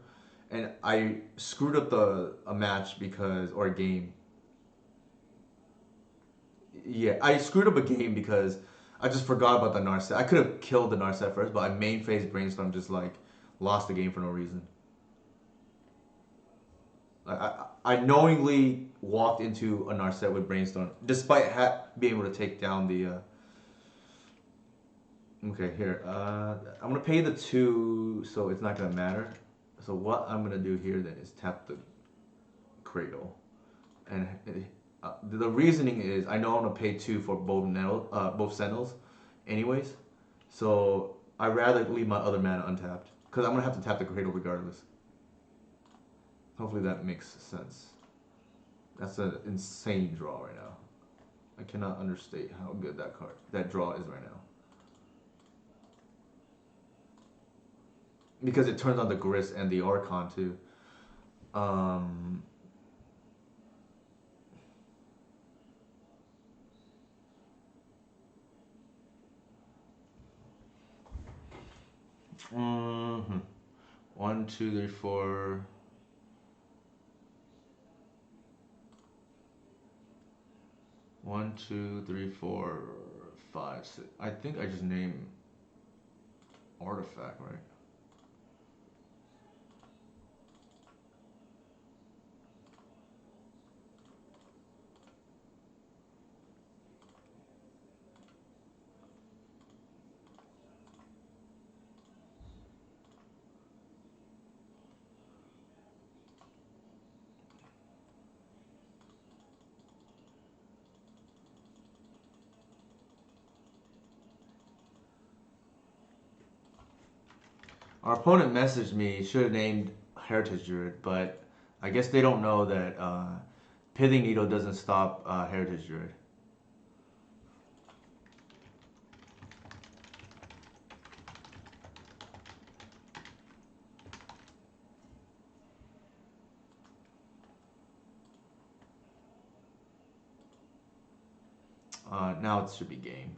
and I screwed up a match because or a game. Yeah, I screwed up a game because I just forgot about the Narset. I could have killed the Narset first, but I main phase brainstorm just like lost the game for no reason. I knowingly walked into a Narset with brainstorm, despite being able to take down the. Okay, here. I'm gonna pay the two, so it's not gonna matter. So what I'm gonna do here then is tap the Cradle, and the reasoning is I know I'm gonna pay two for both Sentinels, anyways. So I'd rather leave my other mana untapped because I'm gonna have to tap the Cradle regardless. Hopefully that makes sense. That's an insane draw right now. I cannot understate how good that draw is right now. Because it turns on the Grist and the Archon too. Um, mhm. 1, 2, 3, 4. 1, 2, 3, 4, 5, 6. I think I just named artifact, right? Our opponent messaged me, should have named Heritage Druid, but I guess they don't know that Pithing Needle doesn't stop Heritage Druid. Now it should be game.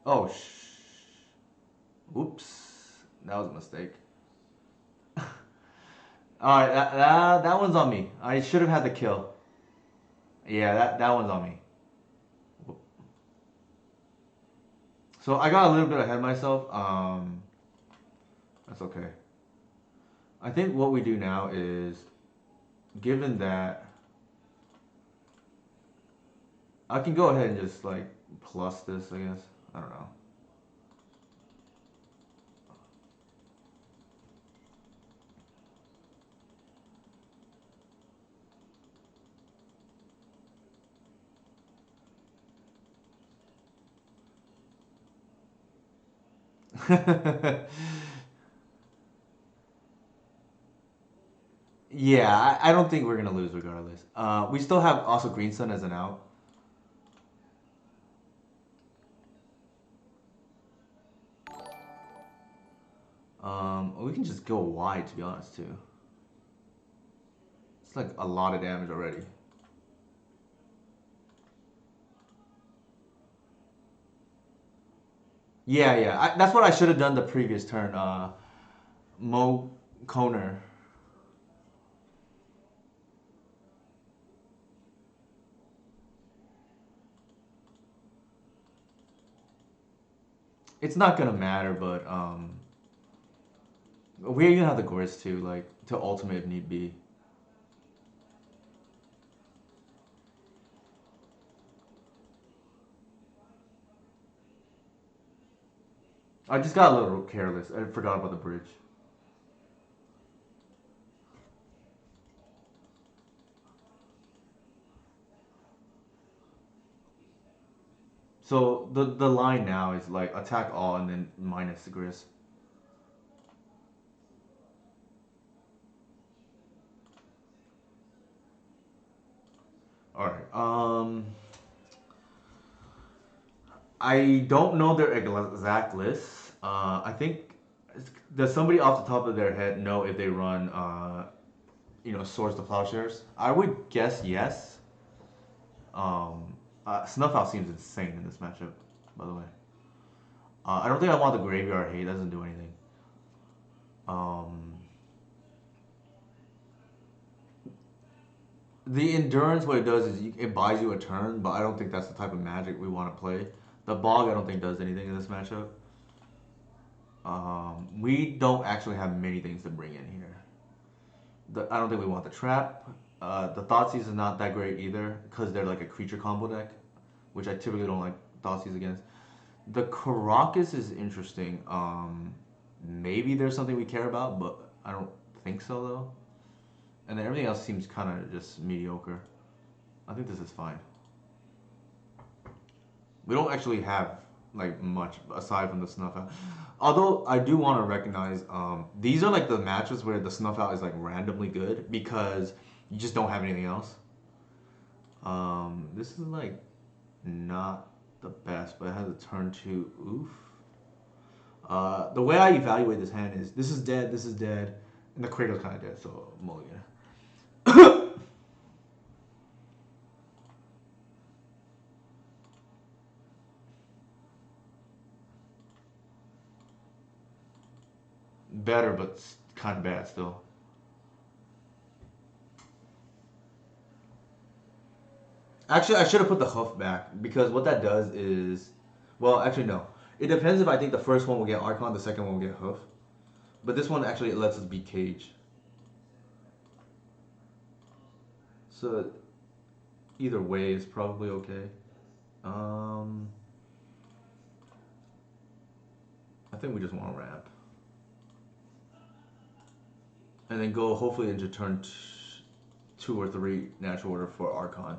Oh, oops. That was a mistake. Alright, that one's on me. I should have had the kill. Yeah, that one's on me. So I got a little bit ahead of myself. That's okay. I think what we do now is, given that, I can go ahead and just like plus this, I guess. I don't know. Yeah, I don't think we're gonna lose regardless. We still have also Green Sun as an out. We can just go wide to be honest too. It's like a lot of damage already. Yeah, yeah. That's what I should have done the previous turn. Mo Koner. It's not gonna matter, but we're gonna have the Gris too, like to ultimate if need be. I just got a little careless. I forgot about the bridge. So the line now is like attack all and then minus the Gris. All right. I don't know their exact list. I think does somebody off the top of their head know if they run Swords to Plowshares? I would guess yes. Snuff Out seems insane in this matchup, by the way. I don't think I want the Graveyard Hate. That doesn't do anything. Um, the Endurance, what it does is it buys you a turn, but I don't think that's the type of Magic we want to play. The Bog, I don't think does anything in this matchup. We don't actually have many things to bring in here. I don't think we want the Trap. The Thoughtseize is not that great either because they're like a creature combo deck, which I typically don't like Thoughtseize against. The Caracas is interesting. Maybe there's something we care about, but I don't think so though. And then everything else seems kind of just mediocre. I think this is fine. We don't actually have like much aside from the snuff out. Although I do want to recognize these are like the matches where the snuff out is like randomly good because you just don't have anything else. This is like not the best, but it has a turn two. Oof. The way I evaluate this hand is this is dead, and the Cradle's kind of dead, so mulligan. Better, but kind of bad still. Actually, I should have put the hoof back because what that does is, well, actually no. It depends if I think the first one will get Archon, the second one will get hoof. But this one actually lets us beat Cage. So either way is probably okay. Um, I think we just want to ramp and then go hopefully into turn two or three natural order for Archon.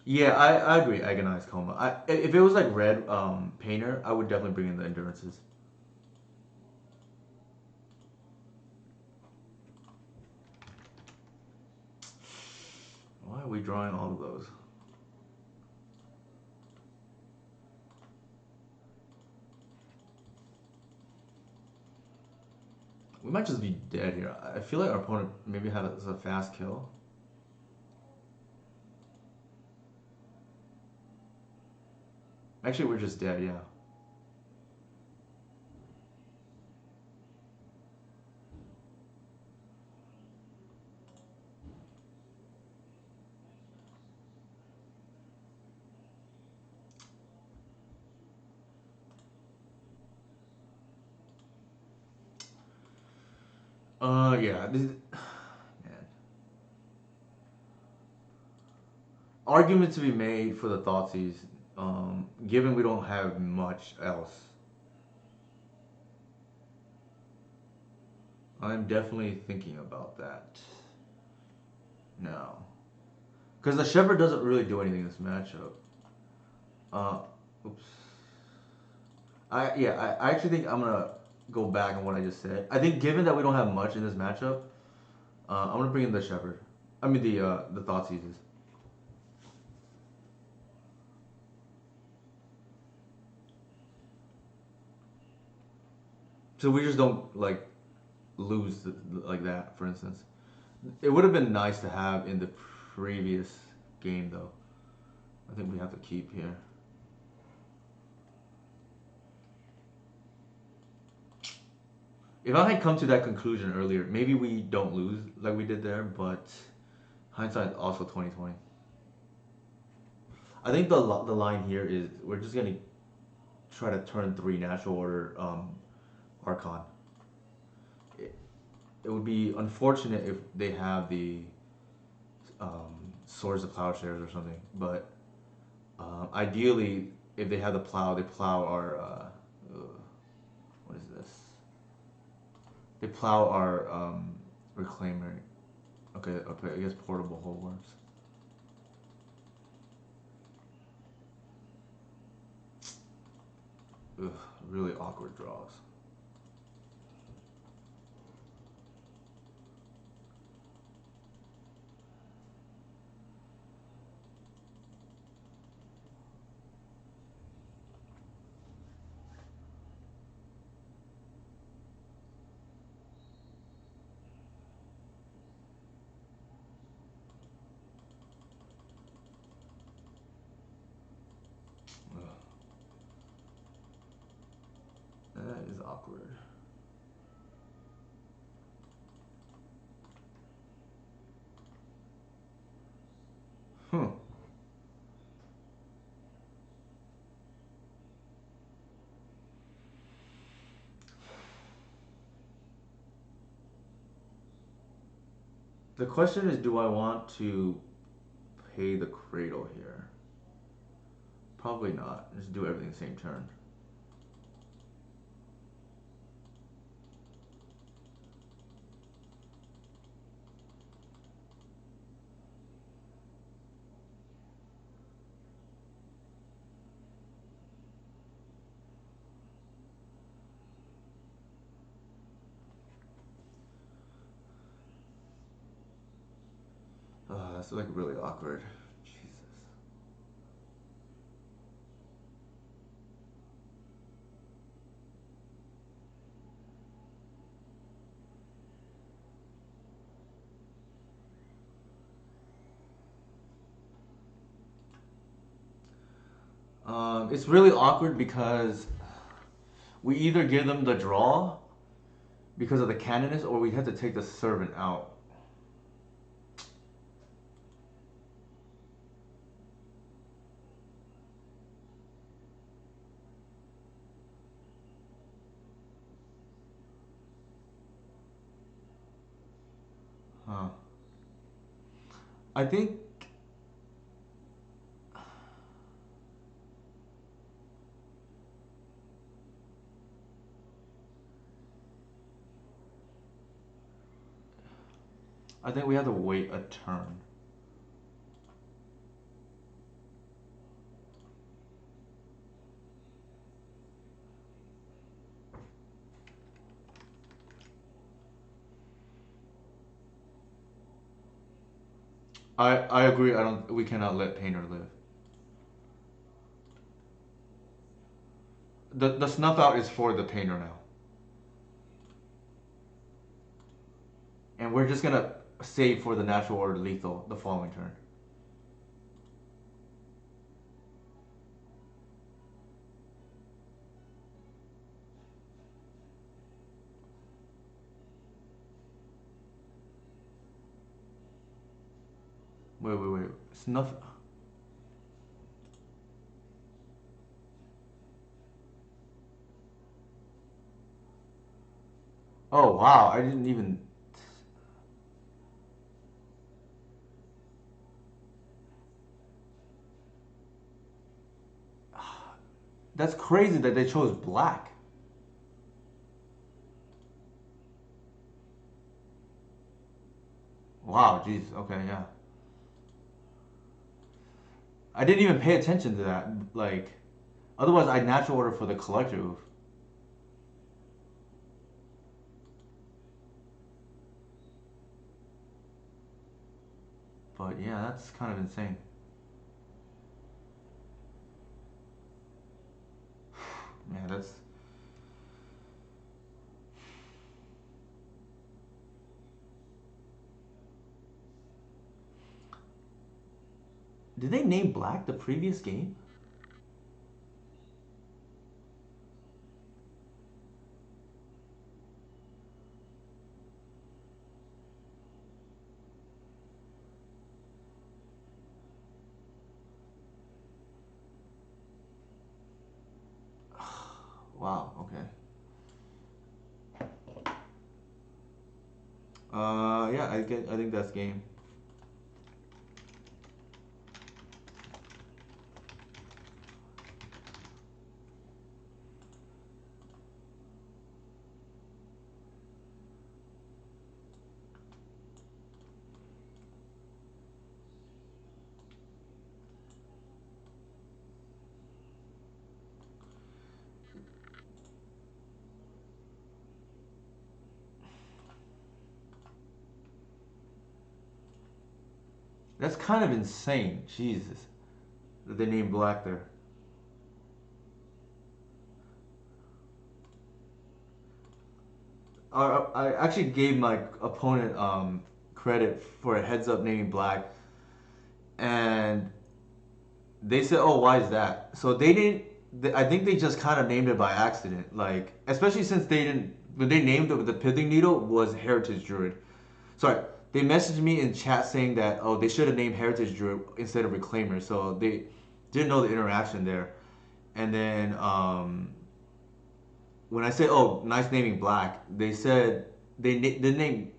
Yeah, I agree. Agonized Coma. If it was like red Painter, I would definitely bring in the endurances. Why are we drawing all of those? We might just be dead here. I feel like our opponent maybe had a fast kill. Actually, we're just dead, yeah. Yeah. Man. Argument to be made for the Thoughtseize, given we don't have much else. I'm definitely thinking about that now. Because the Shepherd doesn't really do anything in this matchup. Uh, oops. I actually think I'm gonna go back on what I just said. I think given that we don't have much in this matchup, I'm gonna bring in the Shepherd. I mean the Thoughtseizes. So we just don't like lose like that. For instance, it would have been nice to have in the previous game though. I think we have to keep here. If I had come to that conclusion earlier, maybe we don't lose like we did there, but hindsight also 2020. I think the line here is we're just gonna try to turn three natural order Archon. It, it would be unfortunate if they have the Swords of Plowshares or something, but ideally, if they have the plow, they plow our what is this? They plow our reclaimer. Okay, okay, I guess portable bulwarks. Ugh, really awkward draws. Ugh, that is awkward. Huh. The question is, do I want to pay the Cradle here? Probably not. Just do everything the same turn. That's like really awkward. Jesus. It's really awkward because we either give them the draw because of the Canonist, or we have to take the Servant out. Huh. I think I think we have to wait a turn. I agree. I don't. We cannot let Painter live. The snuff out is for the Painter now, and we're just gonna save for the natural order lethal the following turn. Wait. Snuff. Oh wow! I didn't even. That's crazy that they chose black. Wow. Jeez. Okay. Yeah. I didn't even pay attention to that. Like, otherwise I'd natural order for the collector oof. But yeah, that's kind of insane. Man, that's. Did they name black the previous game? Wow. Okay. Yeah. I think that's game. That's kind of insane. Jesus. That they named Black there. I actually gave my opponent credit for a heads up naming Black, and they said, "Oh, why is that?" So they didn't. I think they just kind of named it by accident. Like, especially since they didn't. When they named it with the pithing needle was Heritage Druid. Sorry, they messaged me in chat saying that they should have named Heritage Druid instead of Reclaimer. So they didn't know the interaction there. And then when I said, "Oh, nice naming Black," they said they name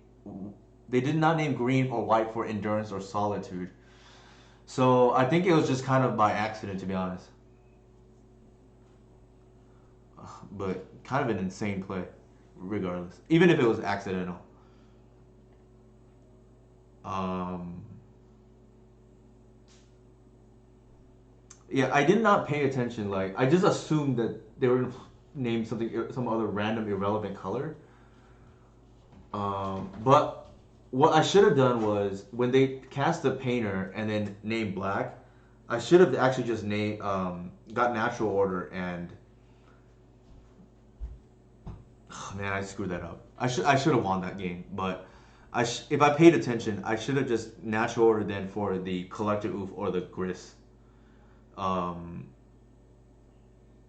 they did not name green or white for endurance or solitude. So I think it was just kind of by accident, to be honest. But kind of an insane play, regardless. Even if it was accidental. Um, yeah, I did not pay attention. Like I just assumed that they were gonna name something, some other random irrelevant color. But what I should have done was when they cast the painter and then named Black, I should have actually just named got natural order and oh, man, I screwed that up. I should have won that game, but if I paid attention, I should have just natural order then for the collector oof or the gris. Um,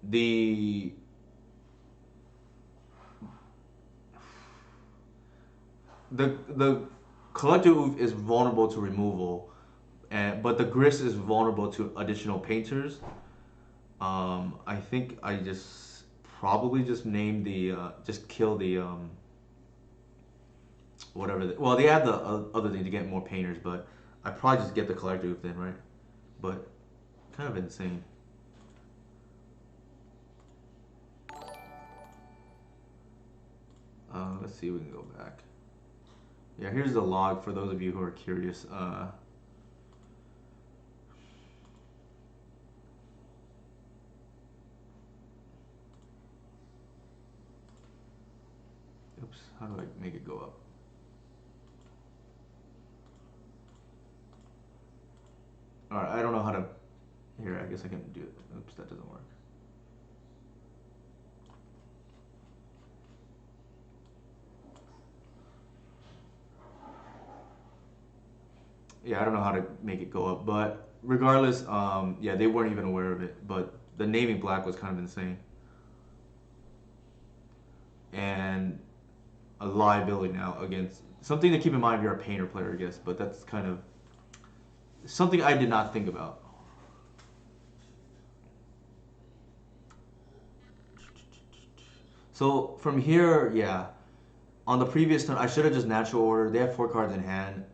the the collector oof is vulnerable to removal, and but the gris is vulnerable to additional painters. I think I just probably just named the just kill the whatever. Well, they add the other thing to get more painters, but I probably just get the collector oof then, right? But kind of insane. Let's see if we can go back. Yeah, here's the log for those of you who are curious. Oops, how do I make it go up? All right, I don't know how to. Here, I guess I can do it. Oops, that doesn't work. Yeah, I don't know how to make it go up, but regardless, yeah, they weren't even aware of it. But the naming Black was kind of insane and a liability now against something to keep in mind if you're a painter player, I guess. But that's kind of something I did not think about. So from here, yeah, on the previous turn, I should have just natural order. They have 4 cards in hand.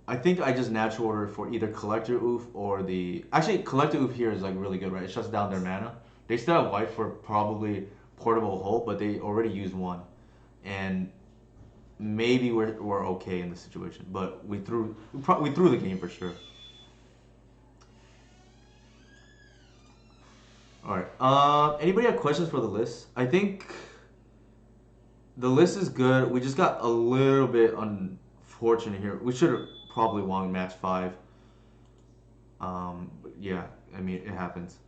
I think I just natural order for either collector oof or the actually collector oof here is like really good, right? It shuts down their mana. They still have white for probably portable hole, but they already used one, and maybe we're okay in this situation. But we threw the game for sure. All right. Anybody have questions for the list? I think the list is good. We just got a little bit unfortunate here. We should have probably won match five. But yeah, I mean it happens.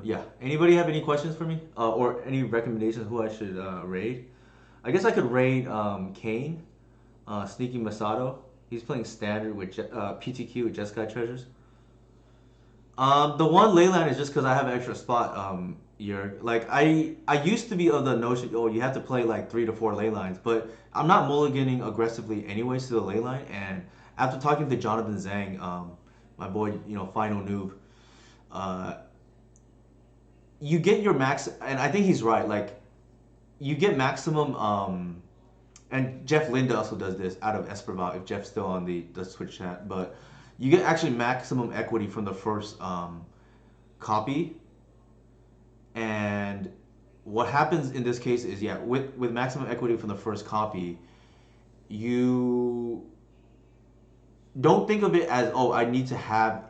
Yeah. Anybody have any questions for me? Or any recommendations who I should raid? I guess I could raid Kane, Sneaky Masato. He's playing standard with PTQ with Jeskai Treasures. The one Leyline is just because I have an extra spot. You're like I used to be of the notion, oh, you have to play like 3 to 4 ley lines, but I'm not mulliganing aggressively anyways to the ley line, and after talking to Jonathan Zhang, my boy, Final Noob, uh, you get your max, and I think he's right. Like you get maximum, and Jeff Linda also does this out of Esperval. If Jeff's still on the Twitch chat, but you get actually maximum equity from the first copy, and what happens in this case is yeah, with maximum equity from the first copy, you don't think of it as oh I need to have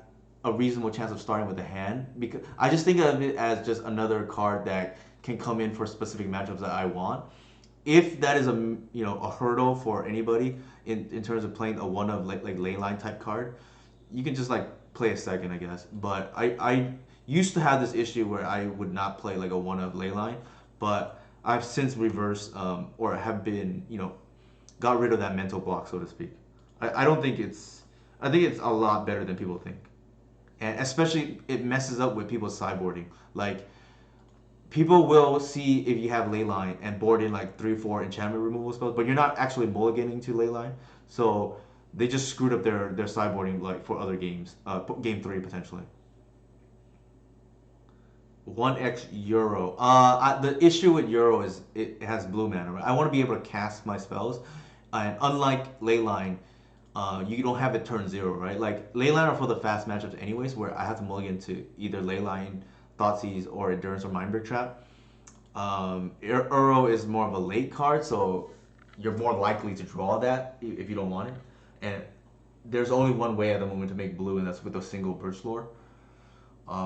a reasonable chance of starting with a hand because I just think of it as just another card that can come in for specific matchups that I want. If that is a hurdle for anybody in terms of playing a one of like ley line type card, you can just like play a second I guess. But I used to have this issue where I would not play like a one of ley line, but I've since reversed or have been got rid of that mental block so to speak. I don't think I think it's a lot better than people think. And especially it messes up with people's sideboarding. Like people will see if you have Leyline and board in like 3 4 enchantment removal spells, but you're not actually mulliganing to Leyline. So they just screwed up their sideboarding like for other games. Game 3 potentially. 1x Euro. The issue with Euro is it has blue mana. Right? I want to be able to cast my spells, and unlike Leyline, you don't have it turn 0, right? Like Leyline are for the fast matchups anyways, where I have to mulligan to either Leyline, Thoughtseize, or Endurance or Mindbreak Trap. Uro is more of a late card, so you're more likely to draw that if you don't want it. And there's only one way at the moment to make blue, and that's with a single Burst Lore.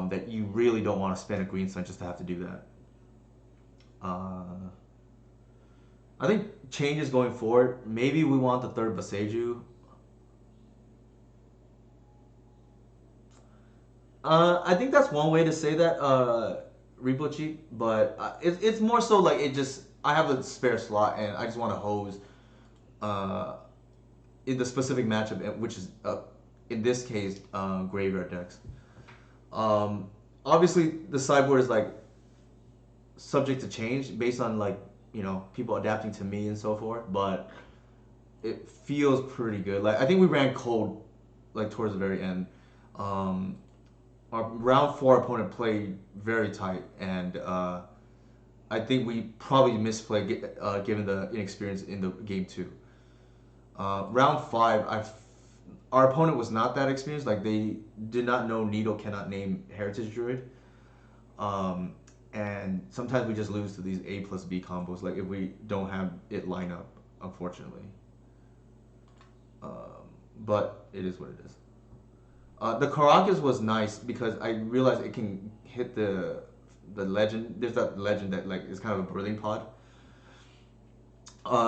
That you really don't want to spend a green sun just to have to do that. I think changes going forward. Maybe we want the third Baseju. I think that's one way to say that, Repo Cheap, but it's more so like it just I have a spare slot and I just want to hose uh, in the specific matchup, which is in this case graveyard decks. Obviously, the sideboard is like subject to change based on like people adapting to me and so forth, but it feels pretty good. Like I think we ran cold like towards the very end. Um, our round 4 opponent played very tight, and I think we probably misplayed given the inexperience in the game 2. Round 5, our opponent was not that experienced. Like they did not know Needle cannot name Heritage Druid, and sometimes we just lose to these A plus B combos. Like if we don't have it line up, unfortunately. But it is what it is. The Caracas was nice because I realized it can hit the legend. There's that legend that like is kind of a birthing pod.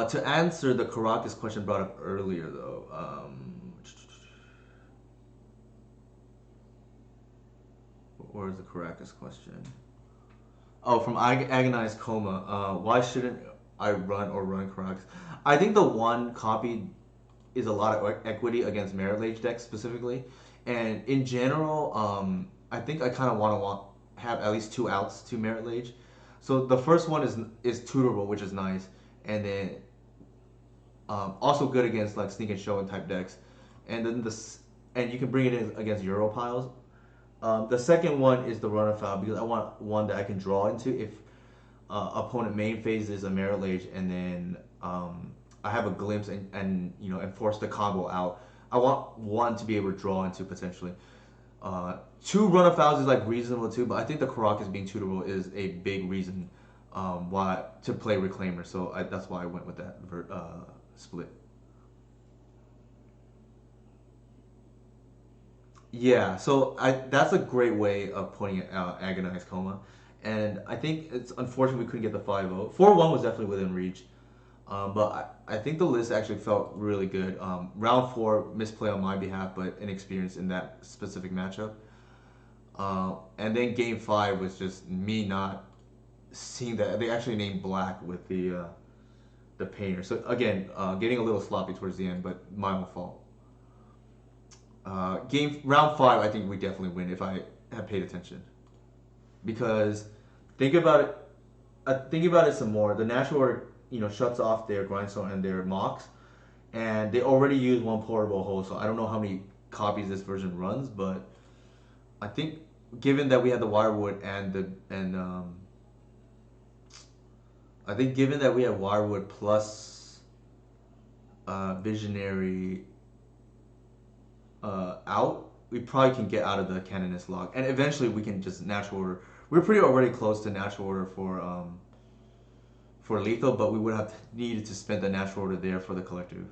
To answer the Caracas question brought up earlier, though, where's the Caracas question? Oh, from Agonized Coma. Why shouldn't I run Caracas? I think the one copy is a lot of equity against Merit Lage decks specifically, and in general, I think I kind of want to have at least 2 outs to Merit Lage. So the first one is tutorable, which is nice, and then also good against like Sneak and Show and type decks, and then and you can bring it in against Euro piles. The second one is the runner foul because I want one that I can draw into if opponent main phase is a Merit Lage, and then I have a glimpse and enforce the combo out. I want one to be able to draw into potentially. 2 runner fouls is like reasonable too, but I think the Caracas being tutorable is a big reason why to play Reclaimer. So that's why I went with that split. Yeah, so that's a great way of putting it out, Agonized Coma. And I think it's unfortunate we couldn't get the 5-0. 4-1 was definitely within reach. But I think the list actually felt really good. Round 4, misplay on my behalf, but inexperience in that specific matchup. And then game 5 was just me not seeing that. They actually named black with the painter. So again, getting a little sloppy towards the end, but my own fault. Game round 5, I think we definitely win if I had paid attention. Because think about it. Think about it some more. The natural order, shuts off their grindstone and their mocks, and they already use one portable host, so I don't know how many copies this version runs, but I think given that we have the Wirewood and I think given that we have Wirewood plus Visionary out, we probably can get out of the Canonist lock, and eventually we can just natural order. We're pretty already close to natural order for lethal, but we would have needed to spend the natural order there for the collective.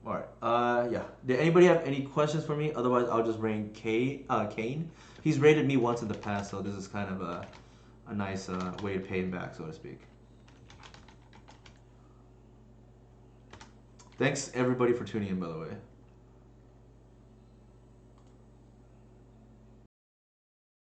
All right. Yeah. Did anybody have any questions for me? Otherwise, I'll just bring Kane. He's rated me once in the past, so this is kind of a nice way to pay him back, so to speak. Thanks everybody for tuning in, by the way.